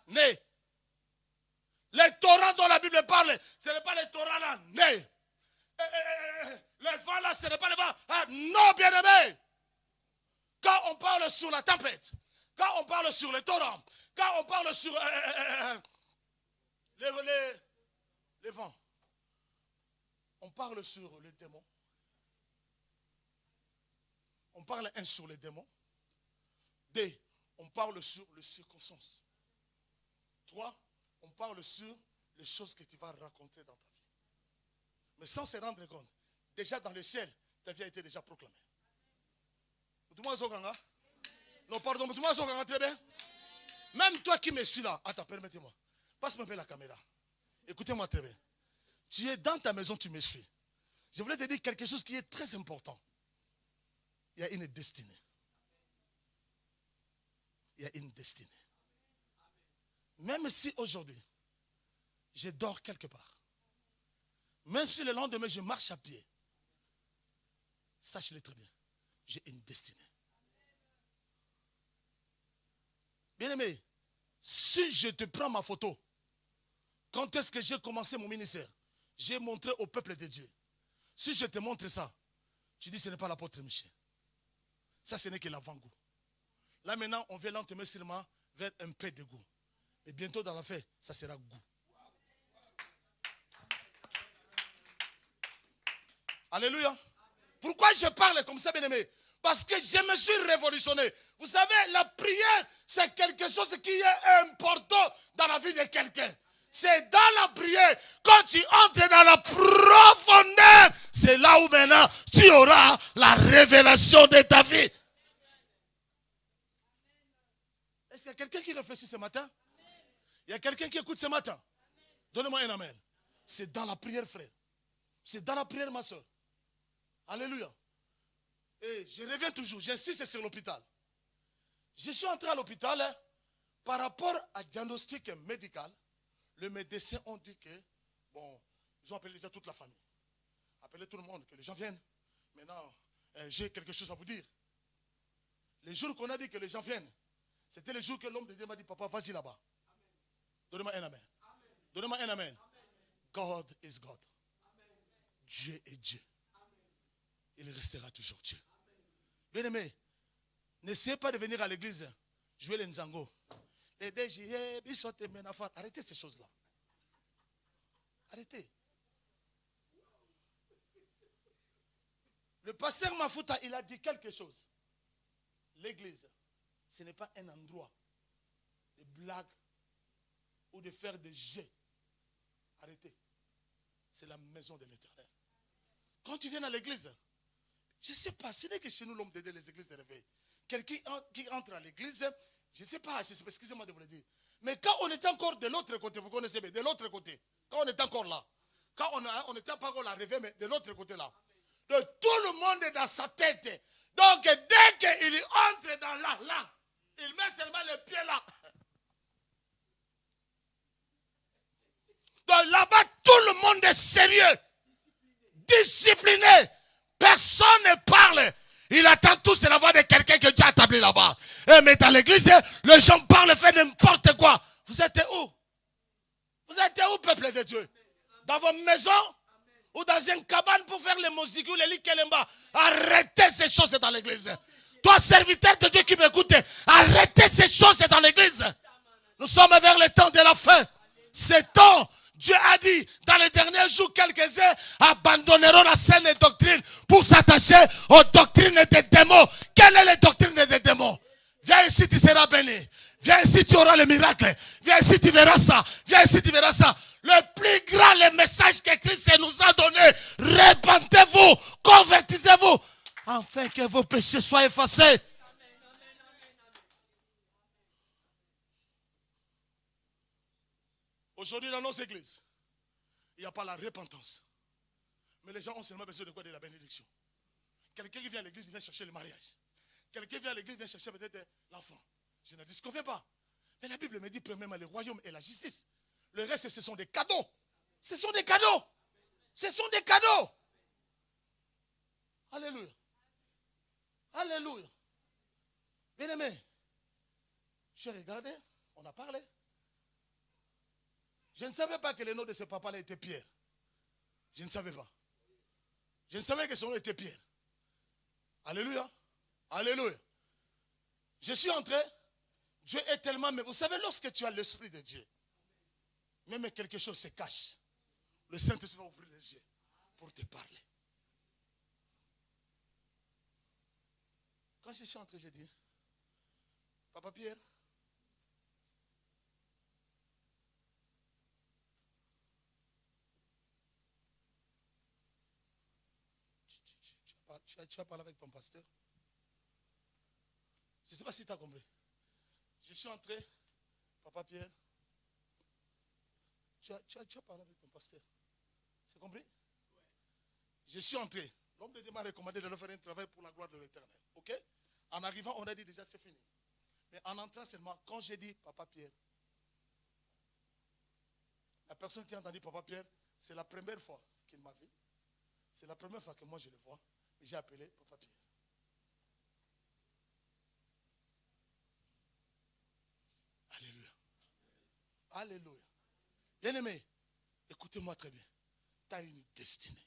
né. Les torrents dont la Bible parle, ce n'est pas les torrents là, né. Les vents là, ce n'est pas les vents. Non, bien-aimé. Quand on parle sur la tempête, quand on parle sur les torrents, quand on parle sur les vents, on parle sur les démons. On parle sur les démons. 2, on parle sur les circonstances. 3, on parle sur les choses que tu vas raconter dans ta vie. Mais sans se rendre compte, déjà dans le ciel, ta vie a été déjà proclamée. Non, pardon, très bien. Même toi qui me suis là, attends, permettez-moi. Passe-moi un peu la caméra. Écoutez-moi très bien. Tu es dans ta maison, tu me suis. Je voulais te dire quelque chose qui est très important. Il y a une destinée. Il y a une destinée. Même si aujourd'hui, je dors quelque part, même si le lendemain, je marche à pied, sache-le très bien, j'ai une destinée. Bien-aimé, si je te prends ma photo, quand est-ce que j'ai commencé mon ministère? J'ai montré au peuple de Dieu. Si je te montre ça, tu dis ce n'est pas l'apôtre Michel. Ça, ce n'est que l'avant-goût. Là maintenant, on vient lentement seulement vers un peu de goût. Et bientôt dans la fête, ça sera goût. Alléluia. Pourquoi je parle comme ça, bien-aimé? Parce que je me suis révolutionné. Vous savez, la prière, c'est quelque chose qui est important dans la vie de quelqu'un. C'est dans la prière, quand tu entres dans la profondeur, c'est là où maintenant tu auras la révélation de ta vie. Est-ce qu'il y a quelqu'un qui réfléchit ce matin? Il y a quelqu'un qui écoute ce matin? Donnez-moi un amen. C'est dans la prière, frère. C'est dans la prière, ma soeur. Alléluia. Et je reviens toujours, j'insiste sur l'hôpital. Je suis entré à l'hôpital, par rapport à diagnostic médical, les médecins ont dit que, bon, ils ont appelé déjà toute la famille. Appelé tout le monde, que les gens viennent. Maintenant, j'ai quelque chose à vous dire. Les jours qu'on a dit que les gens viennent, c'était les jours que l'homme de Dieu m'a dit, papa, vas-y là-bas. Donnez-moi un amen. Donnez-moi un amen. God is God. Dieu est Dieu. Il restera toujours Dieu. Bien-aimé, n'essayez pas de venir à l'église jouer les nzango. Les DJE, arrêtez ces choses-là. Arrêtez. Le pasteur Mafuta, il a dit quelque chose. L'église, ce n'est pas un endroit de blagues ou de faire des jets. Arrêtez. C'est la maison de l'Éternel. Quand tu viens à l'église, je ne sais pas, ce n'est que chez nous l'homme d'aider les églises de réveil. Quelqu'un qui entre à l'église, je ne sais pas, excusez-moi de vous le dire. Mais quand on était encore de l'autre côté, vous connaissez bien, de l'autre côté, quand on était encore là, quand on n'était pas encore arrivé, mais de l'autre côté là, tout le monde est dans sa tête. Donc dès qu'il entre dans là, il met seulement les pieds là. Donc là-bas, tout le monde est sérieux, discipliné. Personne ne parle. Il attend tous la voix de quelqu'un que Dieu a établi là-bas. Mais dans l'église, les gens parlent, font n'importe quoi. Vous êtes où? Vous êtes où, peuple de Dieu? Dans vos maisons? Ou dans une cabane pour faire les musiques ou les likelemba? Arrêtez ces choses dans l'église. Toi, serviteur de Dieu qui m'écoute, arrêtez ces choses dans l'église. Nous sommes vers le temps de la fin. Ce temps, Dieu a dit, dans les derniers jours, quelques-uns abandonneront la saine doctrine pour s'attacher aux doctrines des démons. Quelle est la doctrine des démons? Viens ici, tu seras béni. Viens ici, tu auras le miracle. Viens ici, tu verras ça. Viens ici, tu verras ça. Le plus grand, le message que Christ nous a donné, répentez-vous, convertissez-vous, afin que vos péchés soient effacés. Aujourd'hui, dans nos églises, il n'y a pas la repentance. Mais les gens ont seulement besoin de quoi? De la bénédiction. Quelqu'un qui vient à l'église, il vient chercher le mariage. Quelqu'un qui vient à l'église, il vient chercher peut-être l'enfant. Je ne disconviens pas. Mais la Bible me dit premièrement le royaume et la justice. Le reste, ce sont des cadeaux. Ce sont des cadeaux. Ce sont des cadeaux. Alléluia. Alléluia. Bien aimé, j'ai regardé, on a parlé. Je ne savais pas que le nom de ce papa-là était Pierre. Je ne savais pas. Je ne savais que son nom était Pierre. Alléluia. Alléluia. Je suis entré. Dieu est tellement... Vous savez, lorsque tu as l'Esprit de Dieu, même quelque chose se cache, le Saint-Esprit va ouvrir les yeux pour te parler. Quand je suis entré, j'ai dit, Papa Pierre, tu as parlé avec ton pasteur? Je ne sais pas si tu as compris. Je suis entré, Papa Pierre, tu as parlé avec ton pasteur. C'est compris? Je suis entré. L'homme de Dieu m'a recommandé de faire un travail pour la gloire de l'Éternel. Ok? En arrivant, on a dit déjà c'est fini. Mais en entrant seulement, quand j'ai dit Papa Pierre, la personne qui a entendu Papa Pierre, c'est la première fois qu'il m'a vu. C'est la première fois que moi je le vois. Et j'ai appelé Papa Pierre. Alléluia. Alléluia. Bien-aimé, écoutez-moi très bien. Tu as une destinée.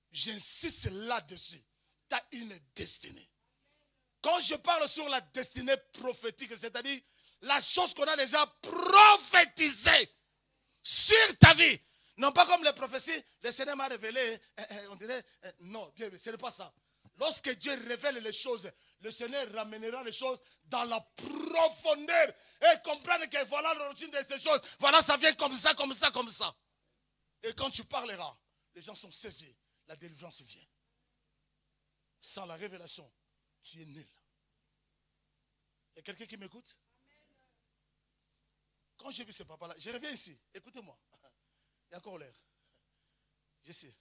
J'insiste là-dessus. Tu as une destinée. Quand je parle sur la destinée prophétique, c'est-à-dire la chose qu'on a déjà prophétisée sur ta vie. Non pas comme les prophéties, le Seigneur m'a révélé, on dirait, non, bien, ce n'est pas ça. Lorsque Dieu révèle les choses, le Seigneur ramènera les choses dans la profondeur et comprendre que voilà l'origine de ces choses. Voilà, ça vient comme ça, comme ça, comme ça. Et quand tu parleras, les gens sont saisis, la délivrance vient. Sans la révélation, tu es nul. Il y a quelqu'un qui m'écoute? Quand j'ai vu ce papa-là, je reviens ici, écoutez-moi. Il y a encore l'air. Je sais.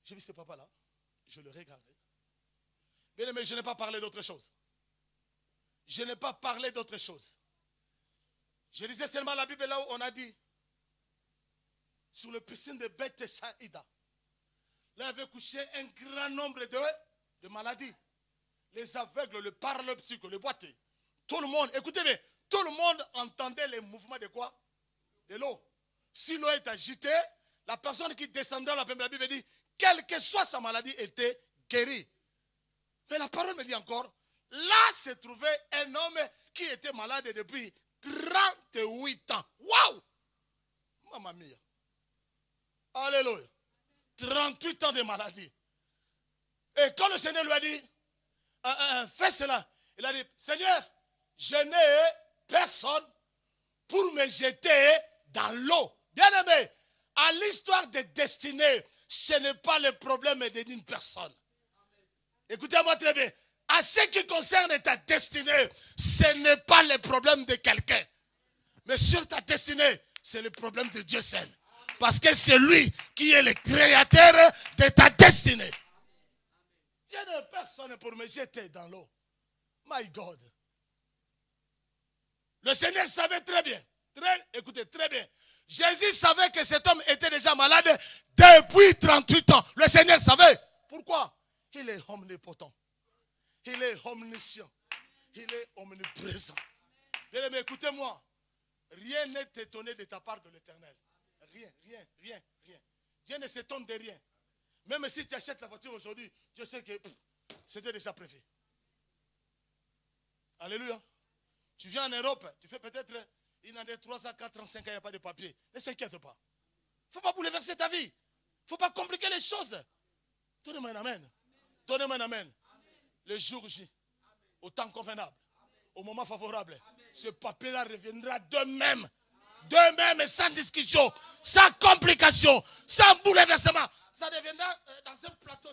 J'ai vu ce papa-là, je le regardais. Bien aimé, je n'ai pas parlé d'autre chose. Je n'ai pas parlé d'autre chose. Je lisais seulement la Bible là où on a dit, sur le piscine de Beth Saïda, là avait couché un grand nombre de maladies. Les aveugles, le paraplégique, le boiteux. Tout le monde, écoutez bien, tout le monde entendait les mouvements de quoi? De l'eau. Si l'eau est agitée, la personne qui descendait dans la Bible dit, quelle que soit sa maladie, était guérie. Mais la parole me dit encore, là se trouvait un homme qui était malade depuis 38 ans. Waouh! Mamma mia. Alléluia. 38 ans de maladie. Et quand le Seigneur lui a dit, fais cela, il a dit, Seigneur, je n'ai personne pour me jeter dans l'eau. Bien aimé, à l'histoire de destinée, ce n'est pas le problème d'une personne. Écoutez-moi très bien. À ce qui concerne ta destinée, ce n'est pas le problème de quelqu'un. Mais sur ta destinée, c'est le problème de Dieu seul. Parce que c'est lui qui est le créateur de ta destinée. Je n'ai personne pour me jeter dans l'eau. My God. Le Seigneur savait très bien, écoutez, très bien, Jésus savait que cet homme était déjà malade depuis 38 ans. Le Seigneur savait. Pourquoi? Il est omnipotent. Il est omniscient. Il est omniprésent. Bien aimé, écoutez-moi. Rien n'est étonné de ta part de l'Éternel. Rien. Dieu ne s'étonne de rien. Même si tu achètes la voiture aujourd'hui, je sais que c'était déjà prévu. Alléluia. Tu viens en Europe, tu fais peut-être une année, 3 ans, 4 ans, 5 ans, il n'y a pas de papier. Ne s'inquiète pas. Il ne faut pas bouleverser ta vie. Il ne faut pas compliquer les choses. Donnez-moi un amen. Donnez-moi un amen. Le jour J, au temps convenable, au moment favorable, ce papier-là reviendra de même et sans discussion, sans complication, sans bouleversement. Ça deviendra dans un plateau.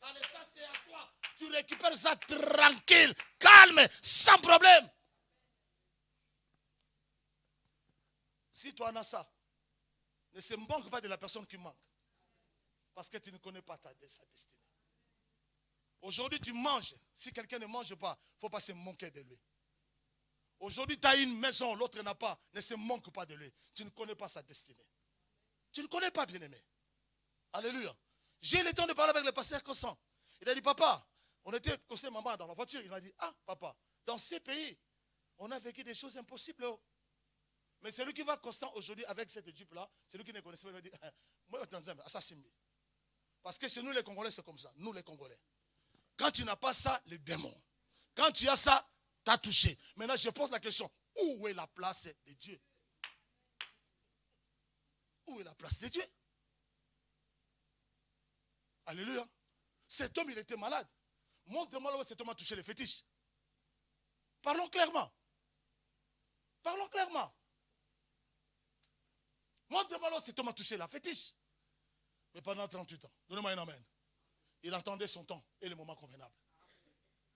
Allez, ça c'est à toi. Tu récupères ça tranquille, calme, sans problème. Si toi en as ça, ne se moque pas de la personne qui manque. Parce que tu ne connais pas sa destinée. Aujourd'hui, tu manges. Si quelqu'un ne mange pas, il ne faut pas se moquer de lui. Aujourd'hui, tu as une maison, l'autre n'a pas. Ne se moque pas de lui. Tu ne connais pas sa destinée. Tu ne connais pas, bien-aimé. Alléluia. J'ai eu le temps de parler avec le pasteur Constant. Il a dit, papa, on était conseillé maman dans la voiture. Il m'a dit, ah, papa, dans ces pays, on a vécu des choses impossibles. Mais celui qui va constant aujourd'hui avec cette jupe-là, celui qui ne connaissait pas, il va dire, moi, assassin. Parce que chez nous, les Congolais, c'est comme ça. Nous, les Congolais. Quand tu n'as pas ça, les démons. Quand tu as ça, tu as touché. Maintenant, je pose la question, où est la place de Dieu? Où est la place de Dieu? Alléluia. Cet homme, il était malade. Montre-moi là où cet homme a touché les fétiches. Parlons clairement. Parlons clairement. Montre-moi là où cet homme a touché la fétiche. Mais pendant 38 ans, donnez-moi un amen. Il attendait son temps et le moment convenable.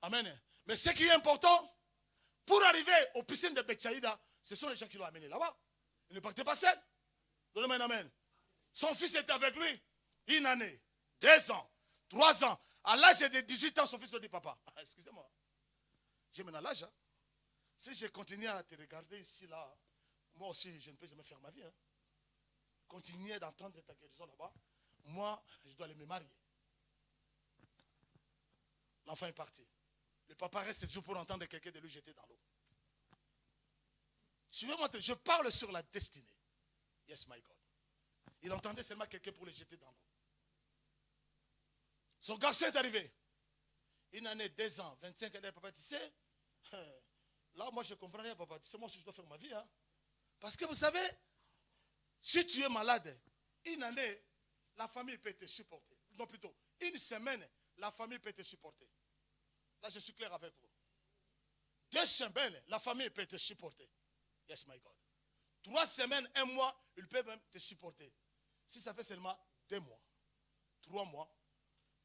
Amen. Mais ce qui est important, pour arriver aux piscines de Betsaïda, ce sont les gens qui l'ont amené là-bas. Il ne partait pas seul. Donnez-moi un amen. Son fils était avec lui. Une année, 2 ans, 3 ans. À l'âge de 18 ans, son fils lui dit, papa, excusez-moi, j'ai maintenant l'âge. Hein. Si je continue à te regarder ici, là, moi aussi, je ne peux jamais faire ma vie. Hein. Continuer d'entendre ta guérison là-bas. Moi, je dois aller me marier. L'enfant est parti. Le papa reste toujours pour entendre quelqu'un de lui jeter dans l'eau. Suivez-moi, je parle sur la destinée. Yes, my God. Il entendait seulement quelqu'un pour le jeter dans l'eau. Son garçon est arrivé. Une année, 2 ans, 25 années, papa, tu sais, là, moi, je comprends rien, papa. Tu sais, moi aussi, je dois faire ma vie. Hein. Parce que vous savez, si tu es malade, une année, la famille peut te supporter. Non, plutôt, une semaine, la famille peut te supporter. Là, je suis clair avec vous. 2 semaines, la famille peut te supporter. Yes, my God. 3 semaines, 1 mois, ils peuvent même te supporter. Si ça fait seulement 2 mois, 3 mois,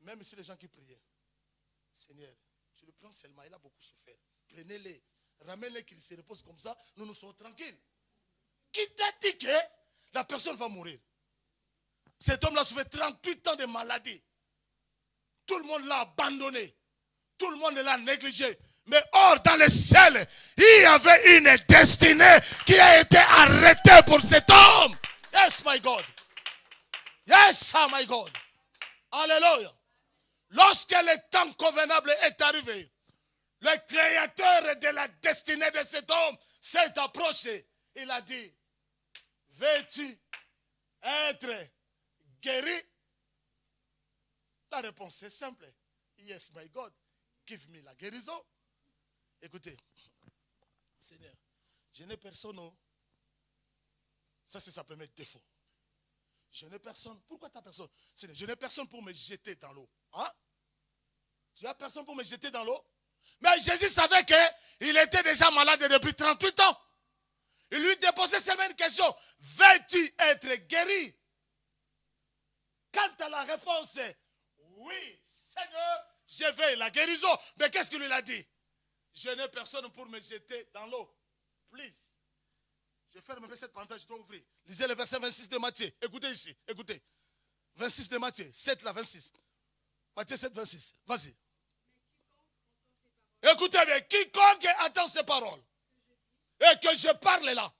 même si les gens qui priaient, Seigneur, tu le prends seulement, il a beaucoup souffert. Prenez-les, ramène-les qu'ils se reposent comme ça, nous serons tranquilles. Qui t'a dit que la personne va mourir? Cet homme-là a souffert 38 ans de maladie. Tout le monde l'a abandonné. Tout le monde l'a négligé. Mais or, dans le ciel, il y avait une destinée qui a été arrêtée pour cet homme. Yes, my God. Yes, my God. Alléluia. Lorsque le temps convenable est arrivé, le créateur de la destinée de cet homme s'est approché. Il a dit, veux-tu être guéri? La réponse est simple. Yes, my God. Give me la guérison. Écoutez, Seigneur, je n'ai personne. Ça, c'est sa première défaut. Je n'ai personne. Pourquoi tu n'as personne? Seigneur, je n'ai personne pour me jeter dans l'eau. Hein? Tu n'as personne pour me jeter dans l'eau? Mais Jésus savait qu'il était déjà malade depuis 38 ans. Il lui déposait seulement une question. Veux-tu être guéri? Quant à la réponse, oui, Seigneur, je veux la guérison. Mais qu'est-ce qu'il lui a dit? Je n'ai personne pour me jeter dans l'eau. Please. Je ferme cette parenthèse, je dois ouvrir. Lisez le verset 26 de Matthieu. Écoutez ici, écoutez. 26 de Matthieu, 7 là, 26. Matthieu 7, 26. Vas-y. Écoutez bien, quiconque attend ces paroles et que je parle là,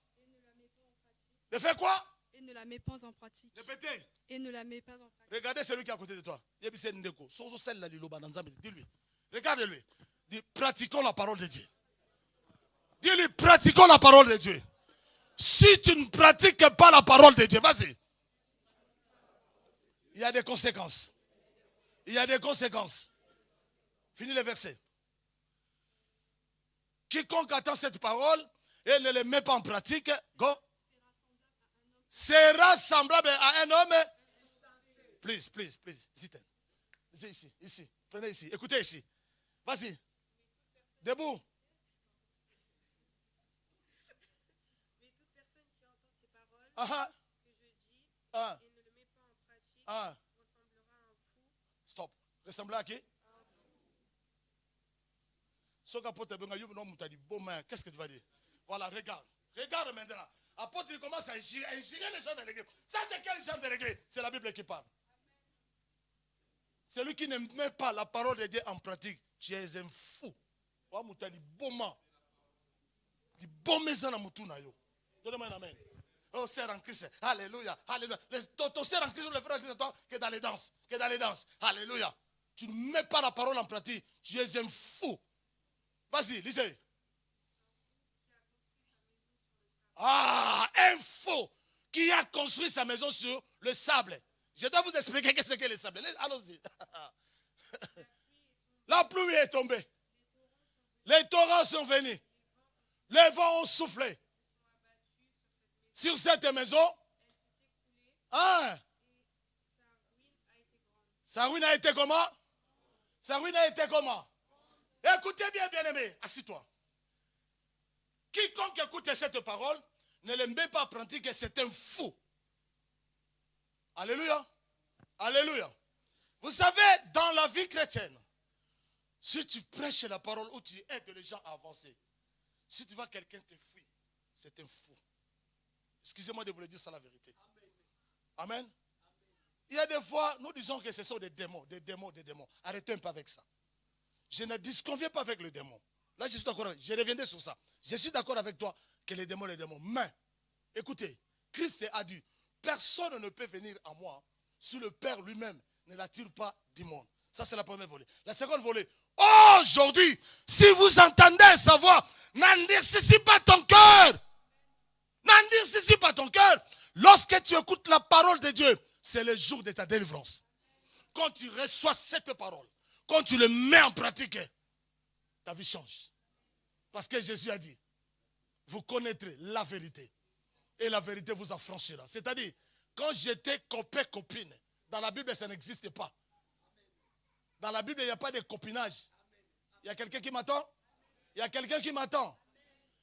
Ne fais quoi? Et ne la mets pas en pratique. Répétez. Et ne la mets pas en pratique. Regardez celui qui est à côté de toi. Dis-lui. Regarde-lui. Dis, pratiquons la parole de Dieu. Dis-lui, pratiquons la parole de Dieu. Si tu ne pratiques pas la parole de Dieu, vas-y. Il y a des conséquences. Il y a des conséquences. Finis le verset. Quiconque attend cette parole et ne le met pas en pratique, go, sera semblable à un homme. Please. Ici. Prenez ici. Écoutez ici. Vas-y. Debout. Mais toute personne qui entend ces paroles que je dis et ne le met pas en pratique ressemblera à un fou. Stop. Ressemblera à qui? Qu'est-ce que tu vas dire? Voilà, regarde. Regarde maintenant. Apôtre, il commence à injurer les gens de l'église. Ça, c'est quel genre de l'église? C'est la Bible qui parle. Celui qui ne met pas la parole de Dieu en pratique, tu es un fou. Donne-moi un amen. Oh, sœur en Christ. Alléluia. Ton sœur en Christ, le frère en Christ, que dans les danses. Alléluia. Tu ne mets pas la parole en pratique, tu es un fou. Vas-y, lisez. Un fou qui a construit sa maison sur le sable. Je dois vous expliquer qu'est-ce que le sable. Allons-y. La pluie est tombée. Les torrents sont venus. Les vents ont soufflé sur cette maison. Sa ruine a été comment? Sa ruine a été comment? Écoutez bien, bien-aimé. Assis-toi. Quiconque écoute cette parole ne l'aime pas en pratique, c'est un fou. Alléluia. Alléluia. Vous savez, dans la vie chrétienne, si tu prêches la parole ou tu aides les gens à avancer, si tu vois quelqu'un te fuir, c'est un fou. Excusez-moi de vous le dire, c'est la vérité. Amen. Il y a des fois, nous disons que ce sont des démons. Arrêtez un peu avec ça. Je ne disconviens pas avec les démons. Là, je suis d'accord. Je reviendrai sur ça. Je suis d'accord avec toi que les démons. Mais, écoutez, Christ a dit, personne ne peut venir à moi si le Père lui-même ne l'attire pas du monde. Ça, c'est la première volée. La seconde volée, aujourd'hui, si vous entendez sa voix, n'endurcis pas ton cœur. N'endurcis pas ton cœur. Lorsque tu écoutes la parole de Dieu, c'est le jour de ta délivrance. Quand tu reçois cette parole, quand tu le mets en pratique, ta vie change. Parce que Jésus a dit, vous connaîtrez la vérité. Et la vérité vous affranchira. C'est-à-dire, quand j'étais copain, copine, dans la Bible, ça n'existe pas. Dans la Bible, il n'y a pas de copinage. Il y a quelqu'un qui m'attend? Il y a quelqu'un qui m'attend.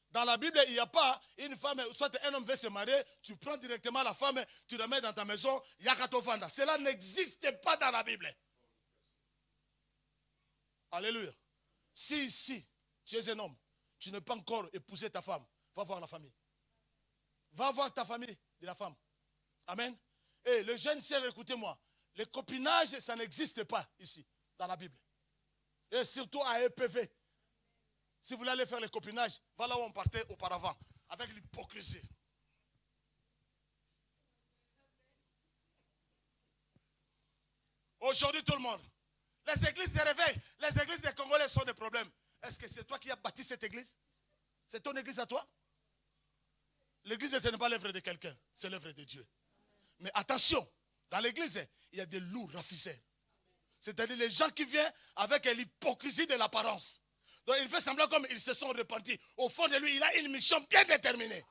Dans la Bible, il n'y a pas une femme, soit un homme veut se marier, tu prends directement la femme, tu la mets dans ta maison, Yakatofanda. Cela n'existe pas dans la Bible. Alléluia. Si tu es un homme, tu n'as pas encore épousé ta femme, va voir la famille. Va voir ta famille de la femme. Amen. Et les jeunes sœurs, écoutez-moi, le copinage, ça n'existe pas ici, dans la Bible. Et surtout à EPV. Si vous voulez aller faire le copinage, va là où on partait auparavant, avec l'hypocrisie. Aujourd'hui, tout le monde, les églises se réveillent, les églises des Congolais sont des problèmes. Est-ce que c'est toi qui as bâti cette église? C'est ton église à toi? L'église, ce n'est pas l'œuvre de quelqu'un, c'est l'œuvre de Dieu. Mais attention, dans l'église, il y a des loups raffisés. C'est-à-dire les gens qui viennent avec l'hypocrisie de l'apparence. Donc il fait semblant comme ils se sont repentis. Au fond de lui, il a une mission bien déterminée.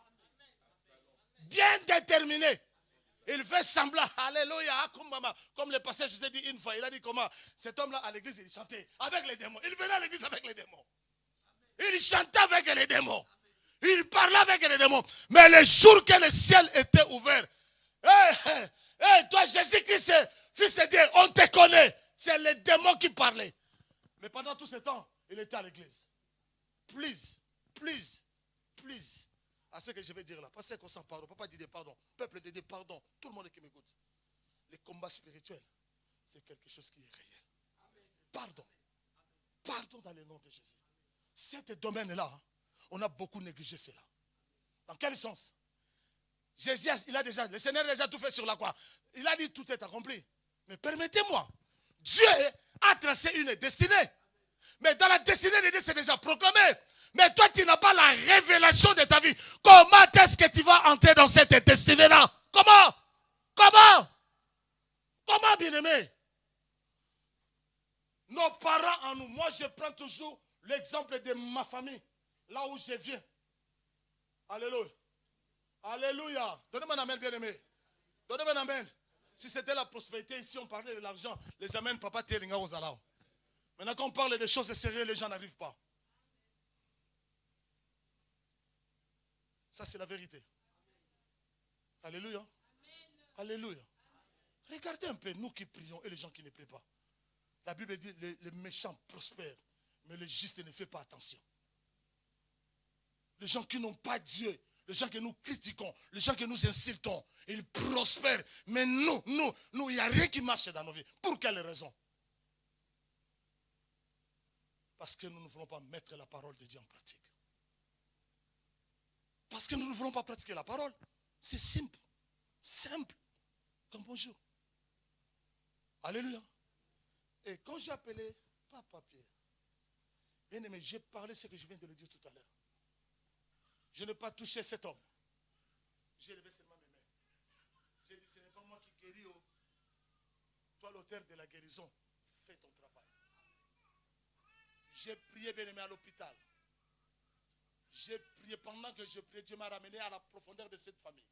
Bien déterminée. Il fait semblant, alléluia, comme le pasteur, je vous ai dit une fois, il a dit comment? Cet homme-là à l'église, il chantait avec les démons. Il venait à l'église avec les démons. Il chantait avec les démons. Il parlait avec les démons. Mais le jour que le ciel était ouvert, toi Jésus-Christ, fils de Dieu, on te connaît. C'est les démons qui parlaient. Mais pendant tout ce temps, il était à l'église. Please. À ce que je vais dire là. Parce qu'on s'en pardon. Papa dit pardon. Peuple de Dieu, pardon. Tout le monde qui m'écoute. Les combats spirituels, c'est quelque chose qui est réel. Pardon. Pardon dans le nom de Jésus. Cet domaine-là, on a beaucoup négligé cela. Dans quel sens? Jésus, le Seigneur a déjà tout fait sur la croix. Il a dit tout est accompli. Mais permettez-moi, Dieu a tracé une destinée. Mais dans la destinée de Dieu, c'est déjà proclamé. Mais toi, tu n'as pas la révélation de ta vie. Comment est-ce que tu vas entrer dans cette destinée-là? Comment? Comment, bien-aimé? Nos parents en nous. Moi, je prends toujours l'exemple de ma famille. Là où je viens. Alléluia. Alléluia. Donnez-moi un amen, bien-aimé. Donnez-moi un amen. Si c'était la prospérité, ici on parlait de l'argent, les amens, papa, télinga aux alao. Maintenant, quand on parle des choses sérieuses, les gens n'arrivent pas. Ça, c'est la vérité. Alléluia. Alléluia. Regardez un peu, nous qui prions et les gens qui ne prient pas. La Bible dit, les méchants prospèrent, mais le juste ne fait pas attention. Les gens qui n'ont pas Dieu, les gens que nous critiquons, les gens que nous insultons, ils prospèrent. Mais nous, il n'y a rien qui marche dans nos vies. Pour quelle raison? Parce que nous ne voulons pas mettre la parole de Dieu en pratique. Parce que nous ne voulons pas pratiquer la parole. C'est simple. Simple. Comme bonjour. Alléluia. Et quand j'ai appelé Papa Pierre, bien aimé, j'ai parlé ce que je viens de le dire tout à l'heure. Je n'ai pas touché cet homme. J'ai levé seulement mes mains. J'ai dit, ce n'est pas moi qui guéris. Toi, l'auteur de la guérison, fais ton travail. J'ai prié, bien aimé, à l'hôpital. J'ai prié, pendant que je priais, Dieu m'a ramené à la profondeur de cette famille.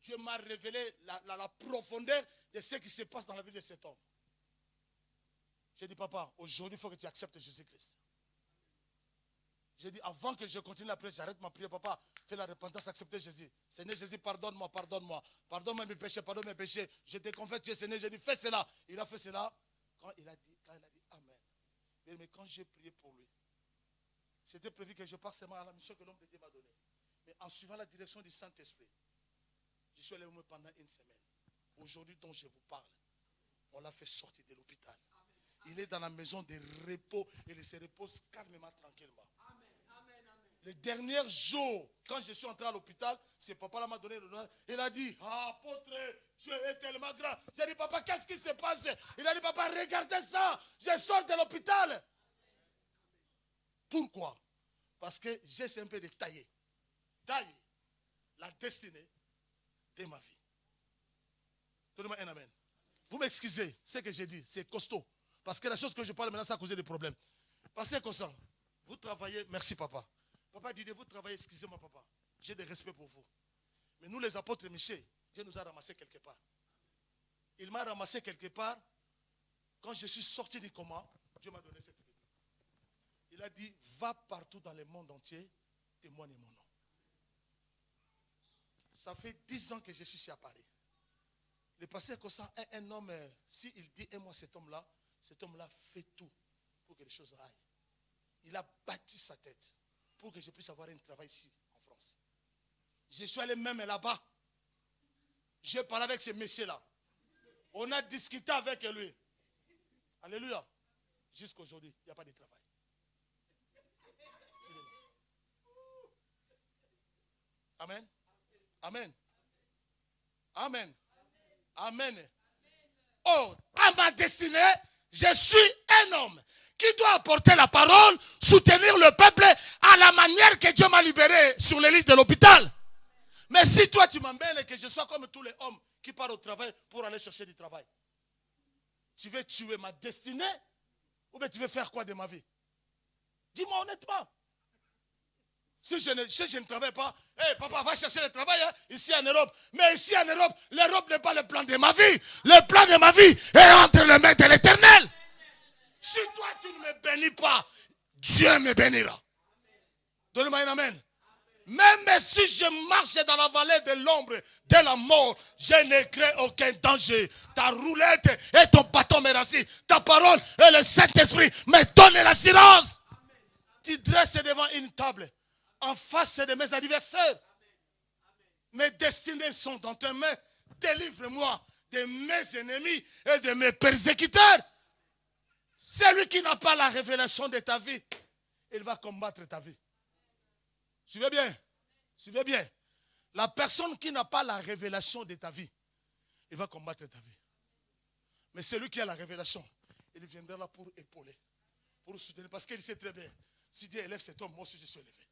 Dieu m'a révélé la profondeur de ce qui se passe dans la vie de cet homme. J'ai dit, papa, aujourd'hui, il faut que tu acceptes Jésus-Christ. J'ai dit, avant que je continue la prière, j'arrête ma prière, papa, fais la repentance, acceptez Jésus. Seigneur Jésus, pardonne-moi. Pardonne-moi mes péchés, pardonne mes péchés. Je te confesse, Dieu Seigneur, j'ai dit, fais cela. Il a fait cela. Quand il a dit Amen. Mais quand j'ai prié pour lui, c'était prévu que je parte seulement à la mission que l'homme de Dieu m'a donnée. Mais en suivant la direction du Saint-Esprit, je suis allé au moins pendant une semaine. Aujourd'hui dont je vous parle, on l'a fait sortir de l'hôpital. Il est dans la maison de repos et il se repose calmement, tranquillement. Les derniers jours, quand je suis entré à l'hôpital, c'est papa là m'a donné le nom. Il a dit, apôtre, Dieu est tellement grand. J'ai dit, papa, qu'est-ce qui se passe? Il a dit, papa, regardez ça. Je sors de l'hôpital. Pourquoi? Parce que j'ai un peu de tailler la destinée de ma vie. Donnez-moi un amen. Vous m'excusez, ce que j'ai dit, c'est costaud. Parce que la chose que je parle maintenant, ça a causé des problèmes. Parce que comme ça, vous travaillez, merci papa. Papa dit, vous travaillez, excusez-moi papa. J'ai des respects pour vous. Mais nous les apôtres Michel, Dieu nous a ramassés quelque part. Il m'a ramassé quelque part. Quand je suis sorti du coma, Dieu m'a donné cette Bible. Il a dit, va partout dans le monde entier, témoigne mon nom. Ça fait 10 ans que je suis ici à Paris. Le pasteur Kossa est un homme, s'il dit, et moi cet homme-là fait tout pour que les choses aillent. Il a bâti sa tête pour que je puisse avoir un travail ici en France. Je suis allé même là-bas. J'ai parlé avec ce monsieur-là. On a discuté avec lui. Alléluia. Jusqu'à aujourd'hui, il n'y a pas de travail. Amen. Amen. Amen. Amen. Oh, à ma destinée, je suis un homme qui doit apporter la parole, soutenir le peuple à la manière que Dieu m'a libéré sur les lits de l'hôpital. Mais si toi tu m'emmènes et que je sois comme tous les hommes qui partent au travail pour aller chercher du travail, tu veux tuer ma destinée ou bien tu veux faire quoi de ma vie? Dis-moi honnêtement. Si je ne travaille pas, hey, papa va chercher le travail ici en Europe. Mais ici en Europe, l'Europe n'est pas le plan de ma vie. Le plan de ma vie est entre les mains de l'Éternel. Si toi tu ne me bénis pas, Dieu me bénira. Donne-moi un amen. Même si je marche dans la vallée de l'ombre de la mort, je ne crains aucun danger. Ta roulette et ton bâton me rassurent. Ta parole et le Saint-Esprit me donnent l'assurance. Tu dresses devant une table en face de mes adversaires. Mes destinées sont dans tes mains. Délivre-moi de mes ennemis et de mes persécuteurs. Celui qui n'a pas la révélation de ta vie, il va combattre ta vie. Suivez bien. Suivez bien. La personne qui n'a pas la révélation de ta vie, il va combattre ta vie. Mais celui qui a la révélation, il viendra là pour épauler, pour soutenir. Parce qu'il sait très bien, si Dieu élève cet homme, moi aussi je suis élevé.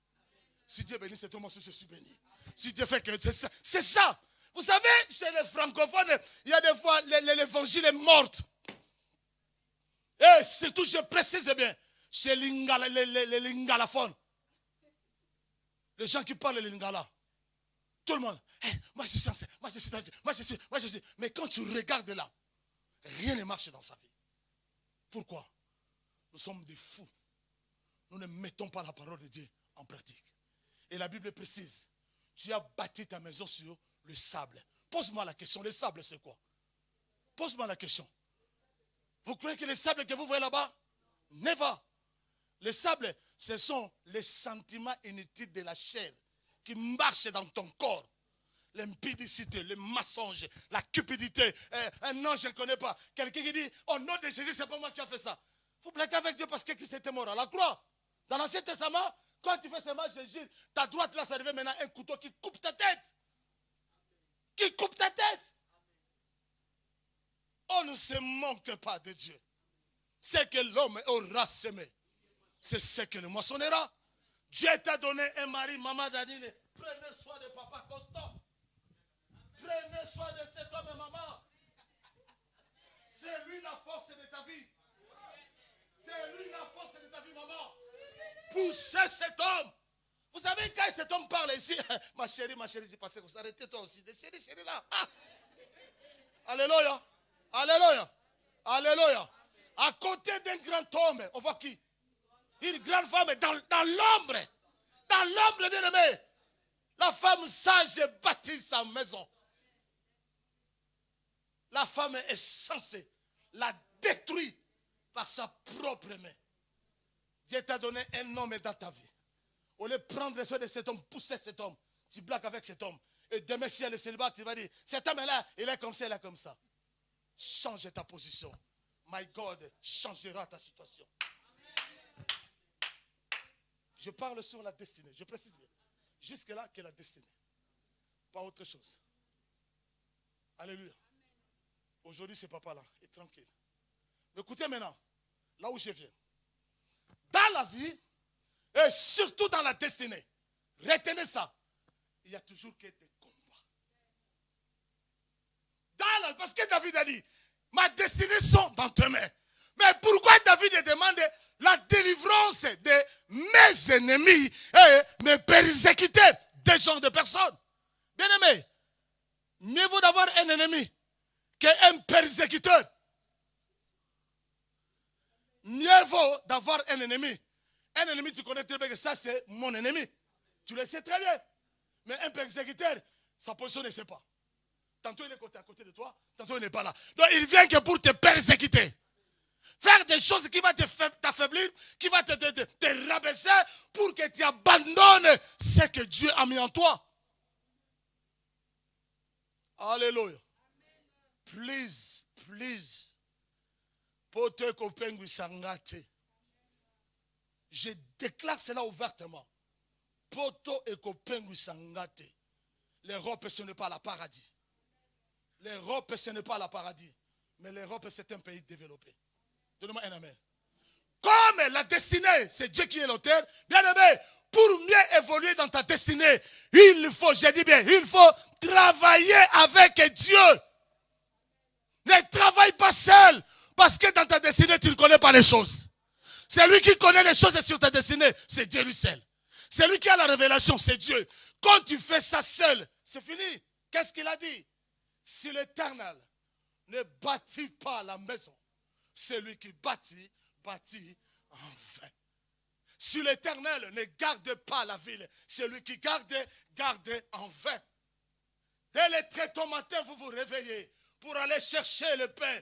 Si Dieu bénit cet homme, moi aussi je suis béni. Si Dieu fait que c'est ça. C'est ça. Vous savez, chez les francophones, il y a des fois, l'évangile est mort. Et surtout, je précise bien, chez les lingalaphones, les gens qui parlent les lingala, tout le monde, hey, moi je suis moi je suis. Mais quand tu regardes là, rien ne marche dans sa vie. Pourquoi? Nous sommes des fous. Nous ne mettons pas la parole de Dieu en pratique. Et la Bible précise, tu as bâti ta maison sur le sable. Pose-moi la question, le sable c'est quoi? Pose-moi la question. Vous croyez que les sables que vous voyez là-bas? Never. Les sables, ce sont les sentiments inutiles de la chair qui marchent dans ton corps. L'impudicité, le mensonge, la cupidité. Non, je ne connais pas. Quelqu'un qui dit, au nom de Jésus, c'est pas moi qui ai fait ça. Vous blaguez avec Dieu parce que Christ était mort à la croix. Dans l'Ancien Testament, quand tu fais seulement Jésus, ta droite là, ça devient maintenant un couteau qui coupe ta tête. Qui coupe ta tête. On ne se manque pas de Dieu. C'est que l'homme aura semé. C'est ce que le moissonnera. Dieu t'a donné un mari, maman Dadine. Prenez soin de papa constant. Prenez soin de cet homme et maman. C'est lui la force de ta vie. C'est lui la force de ta vie, maman. Poussez cet homme. Vous savez, quand cet homme parle ici, ma chérie, j'ai passé comme ça. Arrêtez toi aussi. Chérie là. Ah. Alléluia. Alléluia. Alléluia. À côté d'un grand homme, on voit qui? Une grande femme dans l'ombre. Dans l'ombre, bien aimé. La femme sage bâtit sa maison. La femme est censée la détruire par sa propre main. Dieu t'a donné un homme dans ta vie. Au lieu de prendre soin de cet homme, pousser cet homme, tu blagues avec cet homme. Et demain, si elle est célibataire, tu vas dire, cet homme est là, il est comme ça, il est comme ça. Change ta position. My God changera ta situation. Je parle sur la destinée. Je précise bien. Jusque-là, que la destinée. Pas autre chose. Alléluia. Aujourd'hui, ce papa-là est tranquille. Mais écoutez maintenant, là où je viens. Dans la vie, et surtout dans la destinée, retenez ça. Il y a toujours que des combats. Parce que David a dit, ma destinée sont dans tes mains. Mais pourquoi David demande la délivrance de mes ennemis et me persécuter des gens de personnes? Bien aimé, mieux vaut d'avoir un ennemi qu'un persécuteur. Mieux vaut d'avoir un ennemi. Un ennemi, tu connais très bien que ça, c'est mon ennemi. Tu le sais très bien. Mais un persécuteur, sa position ne sait pas. Tantôt il est à côté de toi, tantôt il n'est pas là. Donc il vient que pour te persécuter. Faire des choses qui vont t'affaiblir, qui vont te rabaisser pour que tu abandonnes ce que Dieu a mis en toi. Alléluia. Please. Pote kopengu sangate. Je déclare cela ouvertement. Poto et kopengu sangate. L'Europe, ce n'est pas la paradis. L'Europe, ce n'est pas la paradis. Mais l'Europe, c'est un pays développé. Donne-moi un amen. Comme la destinée, c'est Dieu qui est l'auteur. Bien aimé, pour mieux évoluer dans ta destinée, il faut travailler avec Dieu. Ne travaille pas seul. Parce que dans ta destinée, tu ne connais pas les choses. C'est lui qui connaît les choses sur ta destinée. C'est Dieu lui seul. C'est lui qui a la révélation, c'est Dieu. Quand tu fais ça seul, c'est fini. Qu'est-ce qu'il a dit? Si l'Éternel ne bâtit pas la maison, celui qui bâtit en vain. Si l'Éternel ne garde pas la ville, celui qui garde en vain. Dès le très tôt matin, vous vous réveillez pour aller chercher le pain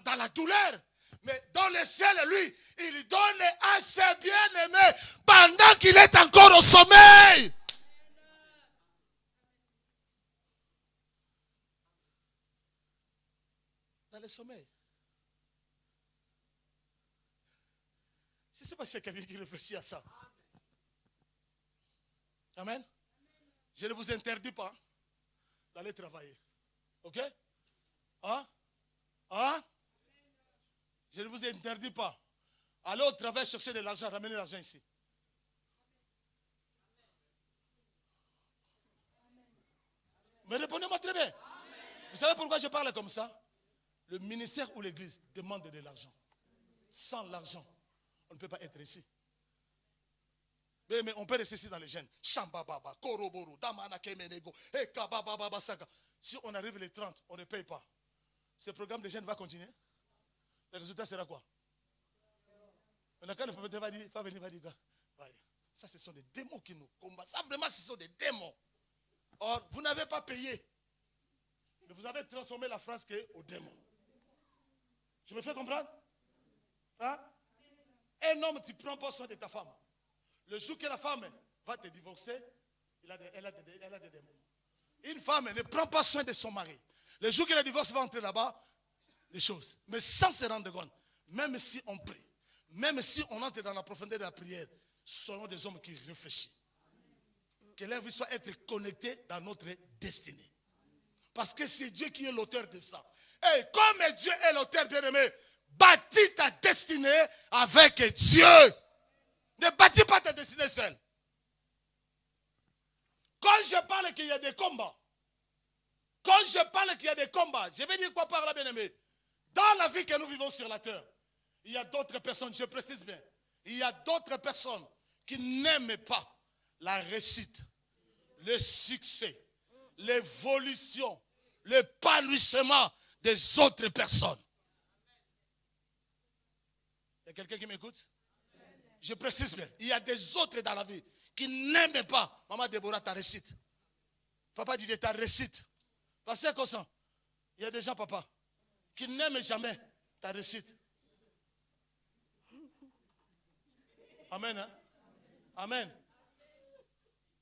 dans la douleur. Mais dans le ciel, lui, il donne à ses bien-aimés pendant qu'il est encore au sommeil. Dans le sommeil. Je ne sais pas s'il y a quelqu'un qui réfléchit à ça. Amen. Je ne vous interdis pas d'aller travailler. Ok? Hein? Hein? Je ne vous interdis pas. Allez au travail chercher de l'argent, ramenez l'argent ici. Mais répondez-moi très bien. Vous savez pourquoi je parle comme ça? Le ministère ou l'église demande de l'argent. Sans l'argent, on ne peut pas être ici. Mais on peut rester ici dans les gènes. Shambababa, Koroboro, Damana Kemenego, Ekabababa Saka. Si on arrive les 30, on ne paye pas. Ce programme de gènes va continuer. Le résultat sera quoi? On a quand le prophète va dire, ça ce sont des démons qui nous combattent. Ça vraiment ce sont des démons. Or, vous n'avez pas payé. Mais vous avez transformé la phrase au démon. Je me fais comprendre? Hein? Un homme, tu ne prends pas soin de ta femme. Le jour que la femme va te divorcer, elle a des démons. Une femme ne prend pas soin de son mari. Le jour que le divorce va entrer là-bas, des choses. Mais sans se rendre compte, même si on prie, même si on entre dans la profondeur de la prière, soyons des hommes qui réfléchissent. Que leur vie soit être connectée dans notre destinée. Parce que c'est Dieu qui est l'auteur de ça. Et comme Dieu est l'auteur, bien-aimé, bâtis ta destinée avec Dieu. Ne bâtis pas ta destinée seule. Quand je parle qu'il y a des combats, je vais dire quoi par là, bien-aimé? Dans la vie que nous vivons sur la terre, il y a d'autres personnes, je précise bien, il y a d'autres personnes qui n'aiment pas la réussite, le succès, l'évolution, l'épanouissement des autres personnes. Il y a quelqu'un qui m'écoute? Je précise bien, il y a des autres dans la vie qui n'aiment pas, maman Déborah, ta réussite. Papa dit ta réussite. Parce que comme ça, il y a des gens, papa, qui n'aiment jamais ta réussite. Amen. Hein? Amen.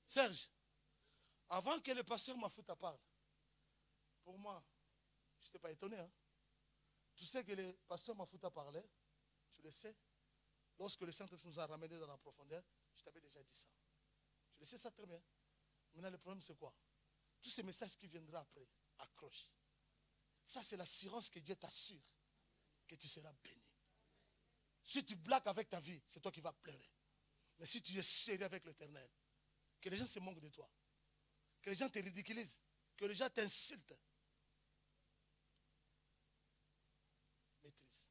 Serge, avant que le pasteur Mafouta parle, pour moi, je n'étais pas étonné. Hein? Tu sais que le pasteur Mafouta parlait, tu le sais. Lorsque le Saint-Esprit nous a ramenés dans la profondeur, je t'avais déjà dit ça. Tu le sais ça très bien. Maintenant, le problème, c'est quoi? Tous ces messages qui viendront après, accroche. Ça, c'est l'assurance que Dieu t'assure que tu seras béni. Si tu blagues avec ta vie, c'est toi qui vas pleurer. Mais si tu es sérieux avec l'Éternel, que les gens se moquent de toi, que les gens te ridiculisent, que les gens t'insultent, maîtrise.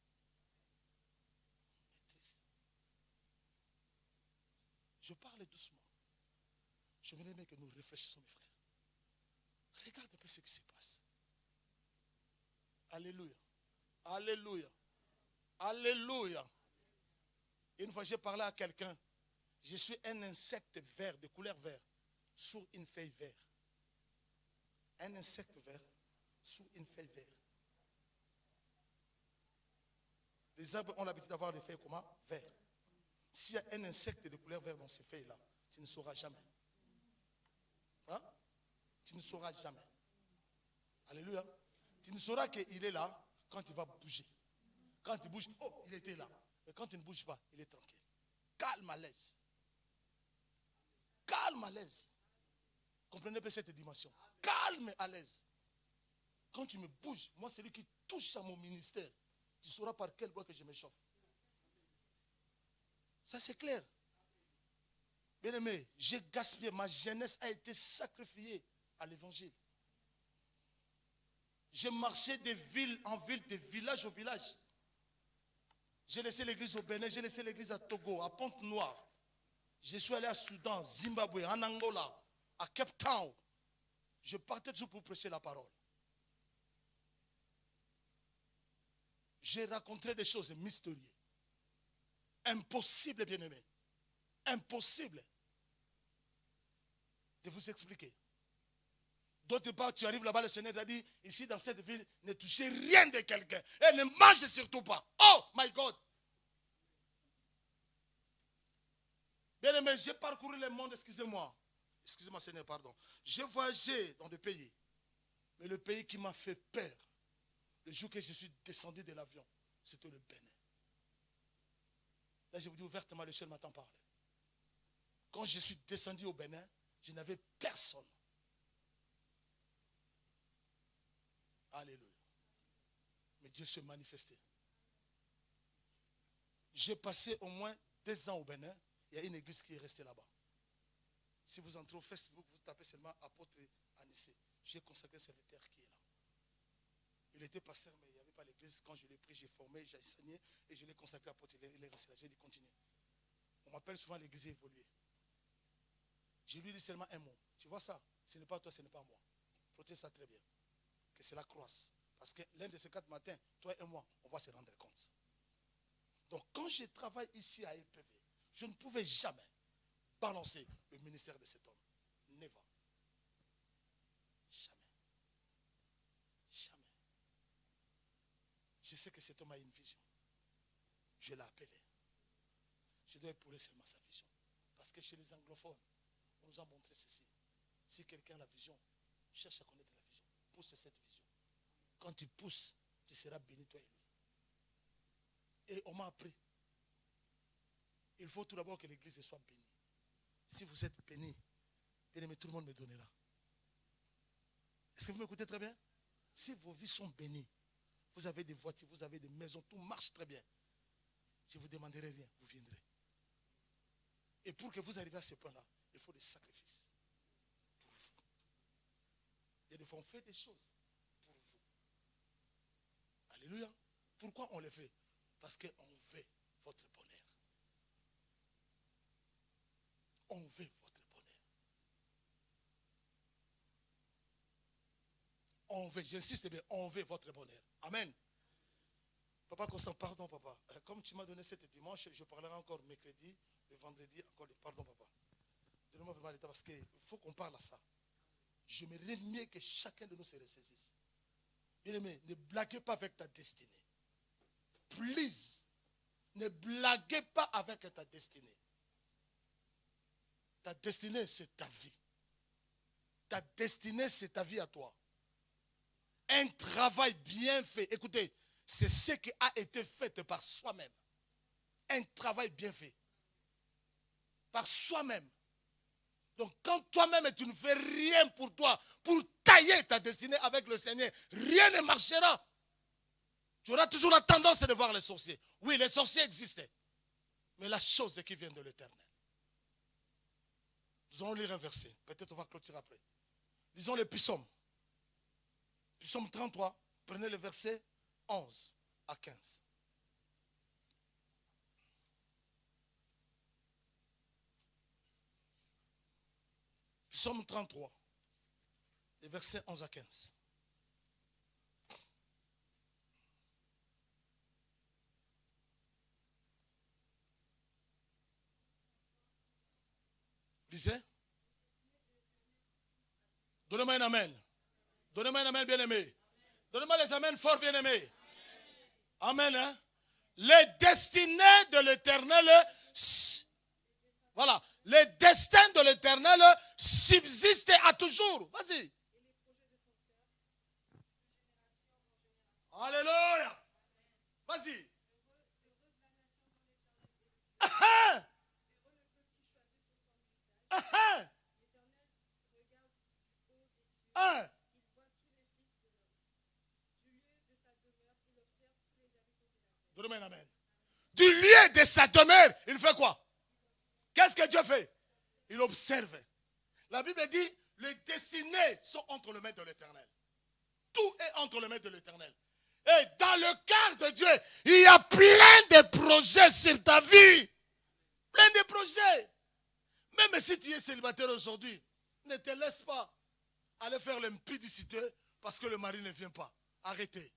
Je parle doucement. Je veux aimer que nous réfléchissons, mes frères. Regarde un peu ce qui se passe. Alléluia. Alléluia. Alléluia. Une fois, j'ai parlé à quelqu'un. Je suis un insecte vert, de couleur vert, sur une feuille verte. Un insecte vert, sur une feuille verte. Les arbres ont l'habitude d'avoir des feuilles comment? Vertes. S'il y a un insecte de couleur verte dans ces feuilles-là, tu ne sauras jamais. Hein? Tu ne sauras jamais. Alléluia. Tu ne sauras qu'il est là quand il va bouger. Quand il bouge, oh, il était là. Mais quand il ne bouge pas, il est tranquille. Calme à l'aise. Calme à l'aise. Comprenez pas cette dimension. Calme à l'aise. Quand tu me bouges, moi, celui qui touche à mon ministère, tu sauras par quel bois que je m'échauffe. Ça, c'est clair. Bien aimé, j'ai gaspillé. Ma jeunesse a été sacrifiée à l'évangile. J'ai marché de ville en ville, de village au village. J'ai laissé l'église au Bénin, j'ai laissé l'église à Togo, à Pointe-Noire. Je suis allé à Soudan, Zimbabwe, en Angola, à Cape Town. Je partais toujours pour prêcher la parole. J'ai rencontré des choses mystérieuses. Impossible, bien-aimé. Impossible de vous expliquer. D'autre part, tu arrives là-bas, le Seigneur t'a dit, ici dans cette ville, ne touchez rien de quelqu'un. Et ne mangez surtout pas. Oh my God. Bien-aimé, j'ai parcouru le monde, excusez-moi. Excusez-moi Seigneur, pardon. J'ai voyagé dans des pays. Mais le pays qui m'a fait peur, le jour que je suis descendu de l'avion, c'était le Bénin. Là, je vous dis ouvertement, le ciel m'attend parler. Quand je suis descendu au Bénin, Je n'avais personne. Alléluia. Mais Dieu se manifestait. J'ai passé au moins 2 ans au Bénin. Il y a une église qui est restée là-bas. Si vous entrez au Facebook, vous tapez seulement apôtre Anissé. J'ai consacré un serviteur qui est là. Il était pasteur, mais il n'y avait pas l'église. Quand je l'ai pris, j'ai formé, j'ai enseigné et je l'ai consacré à apôtre. Il est resté là. J'ai dit continue. On m'appelle souvent l'église évoluée. Je lui dis seulement un mot. Tu vois ça? Ce n'est pas toi, ce n'est pas moi. Protège ça très bien. Que cela croisse. Parce que l'un de ces 4 matins, toi et moi, on va se rendre compte. Donc quand je travaille ici à EPV, je ne pouvais jamais balancer le ministère de cet homme. Never. Jamais. Jamais. Je sais que cet homme a une vision. Je l'ai appelé. Je dois épauler seulement sa vision. Parce que chez les anglophones, on nous a montré ceci. Si quelqu'un a la vision, cherche à connaître la vision. Pousse cette vision. Quand tu pousses, tu seras béni toi et lui. Et on m'a appris. Il faut tout d'abord que l'église soit bénie. Si vous êtes béni, bien aimé, tout le monde me donnera. Est-ce que vous m'écoutez très bien? Si vos vies sont bénies, vous avez des voitures, vous avez des maisons, tout marche très bien. Je ne vous demanderai rien, vous viendrez. Et pour que vous arriviez à ce point-là, il faut des sacrifices pour vous. Il y a des fois, on fait des choses pour vous. Alléluia. Pourquoi on les fait? Parce qu'on veut votre bonheur. On veut votre bonheur. On veut, j'insiste bien, on veut votre bonheur. Amen. Papa, pardon papa. Comme tu m'as donné cet dimanche, je parlerai encore mercredi, le vendredi, encore. Pardon papa. Donne-moi vraiment l'état parce qu'il faut qu'on parle à ça. Je me mieux que chacun de nous se ressaisisse. Bien aimé, ne blaguez pas avec ta destinée. Please, ne blaguez pas avec ta destinée. Ta destinée, c'est ta vie. Ta destinée, c'est ta vie à toi. Un travail bien fait. Écoutez, c'est ce qui a été fait par soi-même. Un travail bien fait. Par soi-même. Donc quand toi-même tu ne fais rien pour toi, pour tailler ta destinée avec le Seigneur, rien ne marchera. Tu auras toujours la tendance de voir les sorciers. Oui, les sorciers existaient. Mais la chose est qui vient de l'Éternel. Nous allons lire un verset. Peut-être on va clôturer après. Lisons les psaumes. Psaume 33. Prenez le verset 11 à 15. Psaume 33. Les versets 11 à 15. Lisez. Donnez-moi un amen. Donnez-moi un amen bien aimé. Donnez-moi les amens forts bien aimés. Amen. Hein? Les destinées de l'Éternel, voilà, les destins de l'Éternel subsistent à toujours. Vas-y. Alléluia. Vas-y. Donnez-moi un amen. Du lieu de sa demeure, il fait quoi? Qu'est-ce que Dieu fait? Il observe. La Bible dit, les destinées sont entre les mains de l'Éternel. Tout est entre les mains de l'Éternel. Et dans le cœur de Dieu, il y a plein de projets sur ta vie. Plein de projets. Même si tu es célibataire aujourd'hui, ne te laisse pas aller faire l'impudicité parce que le mari ne vient pas. Arrêtez.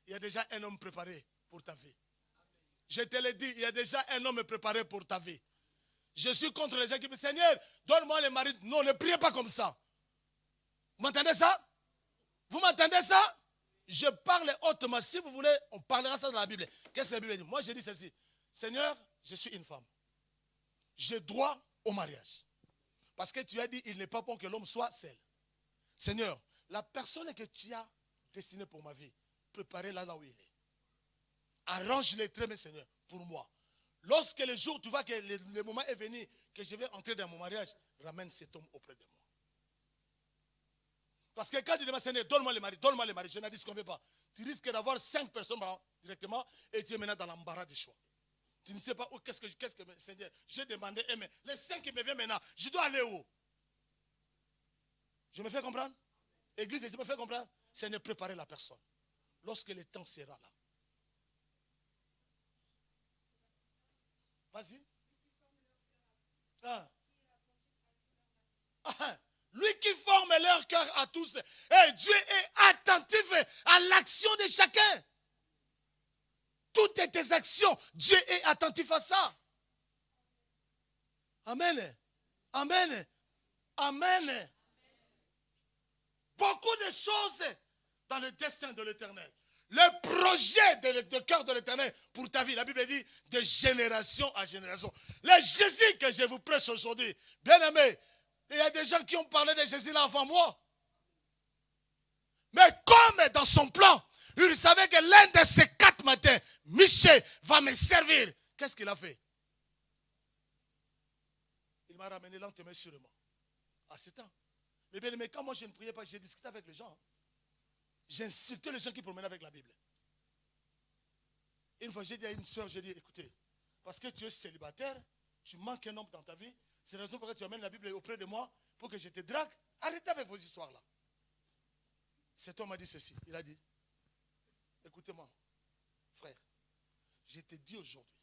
Il y a déjà un homme préparé pour ta vie. Je te l'ai dit, il y a déjà un homme préparé pour ta vie. Je suis contre les gens qui me disent, Seigneur, donne-moi le mari. Non, ne priez pas comme ça. Vous m'entendez ça? Vous m'entendez ça? Je parle hautement. Si vous voulez, on parlera ça dans la Bible. Qu'est-ce que la Bible dit? Moi, je dis ceci. Seigneur, je suis une femme. J'ai droit au mariage. Parce que tu as dit, il n'est pas bon que l'homme soit seul. Seigneur, la personne que tu as destinée pour ma vie, préparez-la là où il est. Arrange-les très bien, Seigneur, pour moi. Lorsque le jour, tu vois que le moment est venu, que je vais entrer dans mon mariage, ramène cet homme auprès de moi. Parce que quand tu demandes, Seigneur, donne-moi le mari, je n'ai dit ce qu'on ne veut pas. Tu risques d'avoir 5 personnes directement et tu es maintenant dans l'embarras du choix. Tu ne sais pas où, qu'est-ce que Seigneur, j'ai demandé, mais les 5 qui me viennent maintenant, je dois aller où? Je me fais comprendre? Église, je me fais comprendre? Seigneur, préparez la personne. Lorsque le temps sera là. Vas-y. Lui qui forme leur cœur à tous. Et Dieu est attentif à l'action de chacun. Toutes tes actions, Dieu est attentif à ça. Amen. Amen. Amen. Beaucoup de choses dans le destin de l'Éternel. Le projet de cœur de l'Éternel pour ta vie. La Bible dit de génération à génération. Le Jésus que je vous prêche aujourd'hui, bien aimé, il y a des gens qui ont parlé de Jésus là avant moi. Mais comme dans son plan, il savait que l'un de ces 4 matins, Michel va me servir. Qu'est-ce qu'il a fait? Il m'a ramené lentement sûrement. À ce temps. Mais bien aimé, quand moi je ne priais pas, j'ai discuté avec les gens. J'ai insulté les gens qui promenaient avec la Bible. Une fois, j'ai dit à une soeur, j'ai dit, écoutez, parce que tu es célibataire, tu manques un homme dans ta vie, c'est la raison pour laquelle tu amènes la Bible auprès de moi pour que je te drague. Arrêtez avec vos histoires-là. Cet homme m'a dit ceci. Il a dit, écoutez-moi, frère, je te dis aujourd'hui,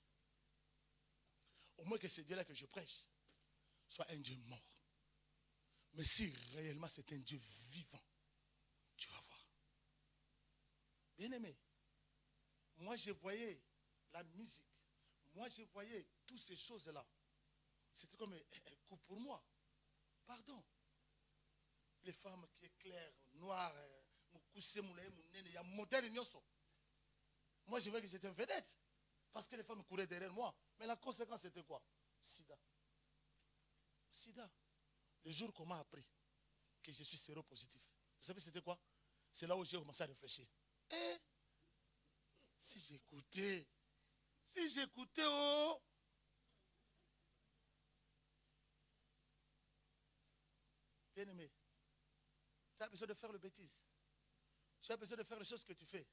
au moins que ce Dieu-là que je prêche soit un Dieu mort. Mais si réellement c'est un Dieu vivant, tu vas voir. Bien aimé, moi je voyais la musique, moi je voyais toutes ces choses-là. C'était comme un coup pour moi. Pardon. Les femmes qui éclairent, noires, il y a modèle. Moi je voyais que j'étais une vedette. Parce que les femmes couraient derrière moi. Mais la conséquence c'était quoi? Sida. Sida. Le jour qu'on m'a appris que je suis séropositif, vous savez c'était quoi? C'est là où j'ai commencé à réfléchir. Si j'écoutais, oh. Bien aimé, tu as besoin de faire le bêtise. Tu as besoin de faire les choses que tu fais.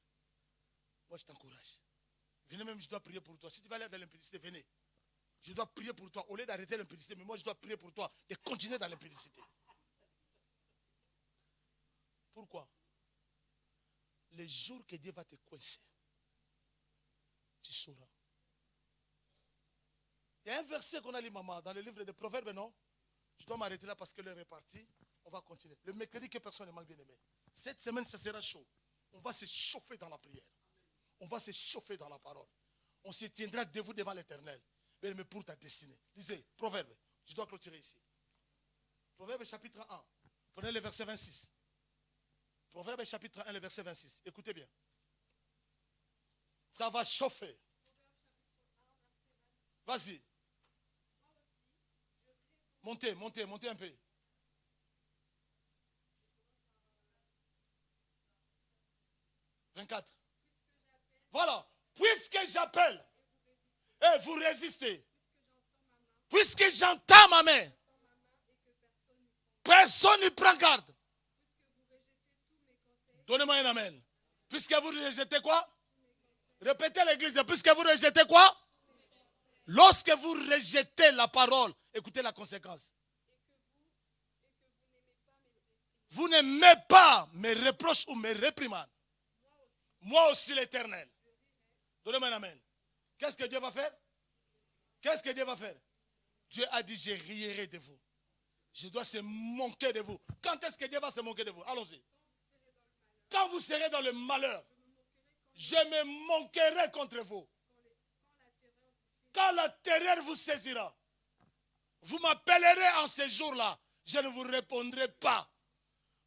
Moi je t'encourage. Venez même, je dois prier pour toi. Si tu vas aller dans l'impudicité, venez. Je dois prier pour toi. Au lieu d'arrêter l'impudicité, mais moi je dois prier pour toi et continuer dans l'impudicité. Pourquoi? Les jours que Dieu va te coincer, tu sauras. Il y a un verset qu'on a lu, maman, dans le livre des Proverbes, non? Je dois m'arrêter là parce que l'heure est partie. On va continuer. Le mercredi, que personne ne manque, bien aimé. Cette semaine, ça sera chaud. On va se chauffer dans la prière. On va se chauffer dans la parole. On se tiendra debout devant l'Éternel. Mais pour ta destinée. Lisez, Proverbe. Je dois clôturer ici. Proverbe chapitre 1. Prenez le verset 26. Proverbe chapitre 1, le verset 26. Écoutez bien. Ça va chauffer. Vas-y. Montez un peu. « 24. Voilà. Puisque j'appelle et vous résistez. Puisque j'entends ma main. Personne n'y prend garde. Donnez-moi un amen. Puisque vous rejetez quoi? Répétez l'église. Puisque vous rejetez quoi? Lorsque vous rejetez la parole, écoutez la conséquence. Vous n'aimez pas mes reproches ou mes réprimandes. Moi aussi l'Éternel. Donnez-moi un amen. Qu'est-ce que Dieu va faire? Qu'est-ce que Dieu va faire? Dieu a dit, je rierai de vous. Je dois se moquer de vous. Quand est-ce que Dieu va se moquer de vous? Allons-y. Quand vous serez dans le malheur, je me moquerai contre vous. Quand la terreur vous saisira, vous m'appellerez en ce jour-là, je ne vous répondrai pas.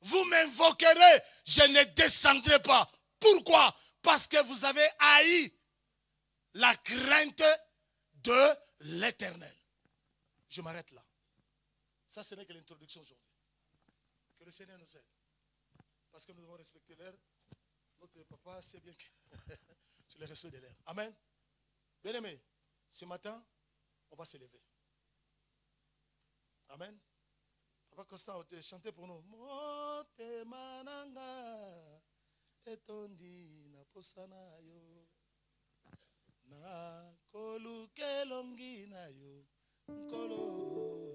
Vous m'invoquerez, je ne descendrai pas. Pourquoi? Parce que vous avez haï la crainte de l'Éternel. Je m'arrête là. Ça, ce n'est que l'introduction aujourd'hui. Que le Seigneur nous aide. Parce que nous devons respecter l'heure. Notre papa sait bien que tu le respectes de l'heure. Amen. Bien aimé, Ce matin, on va se lever. Amen. Papa Costa, chantez pour nous. Mote mananga etondi na posana yo na kolukelongi na yo nkolo.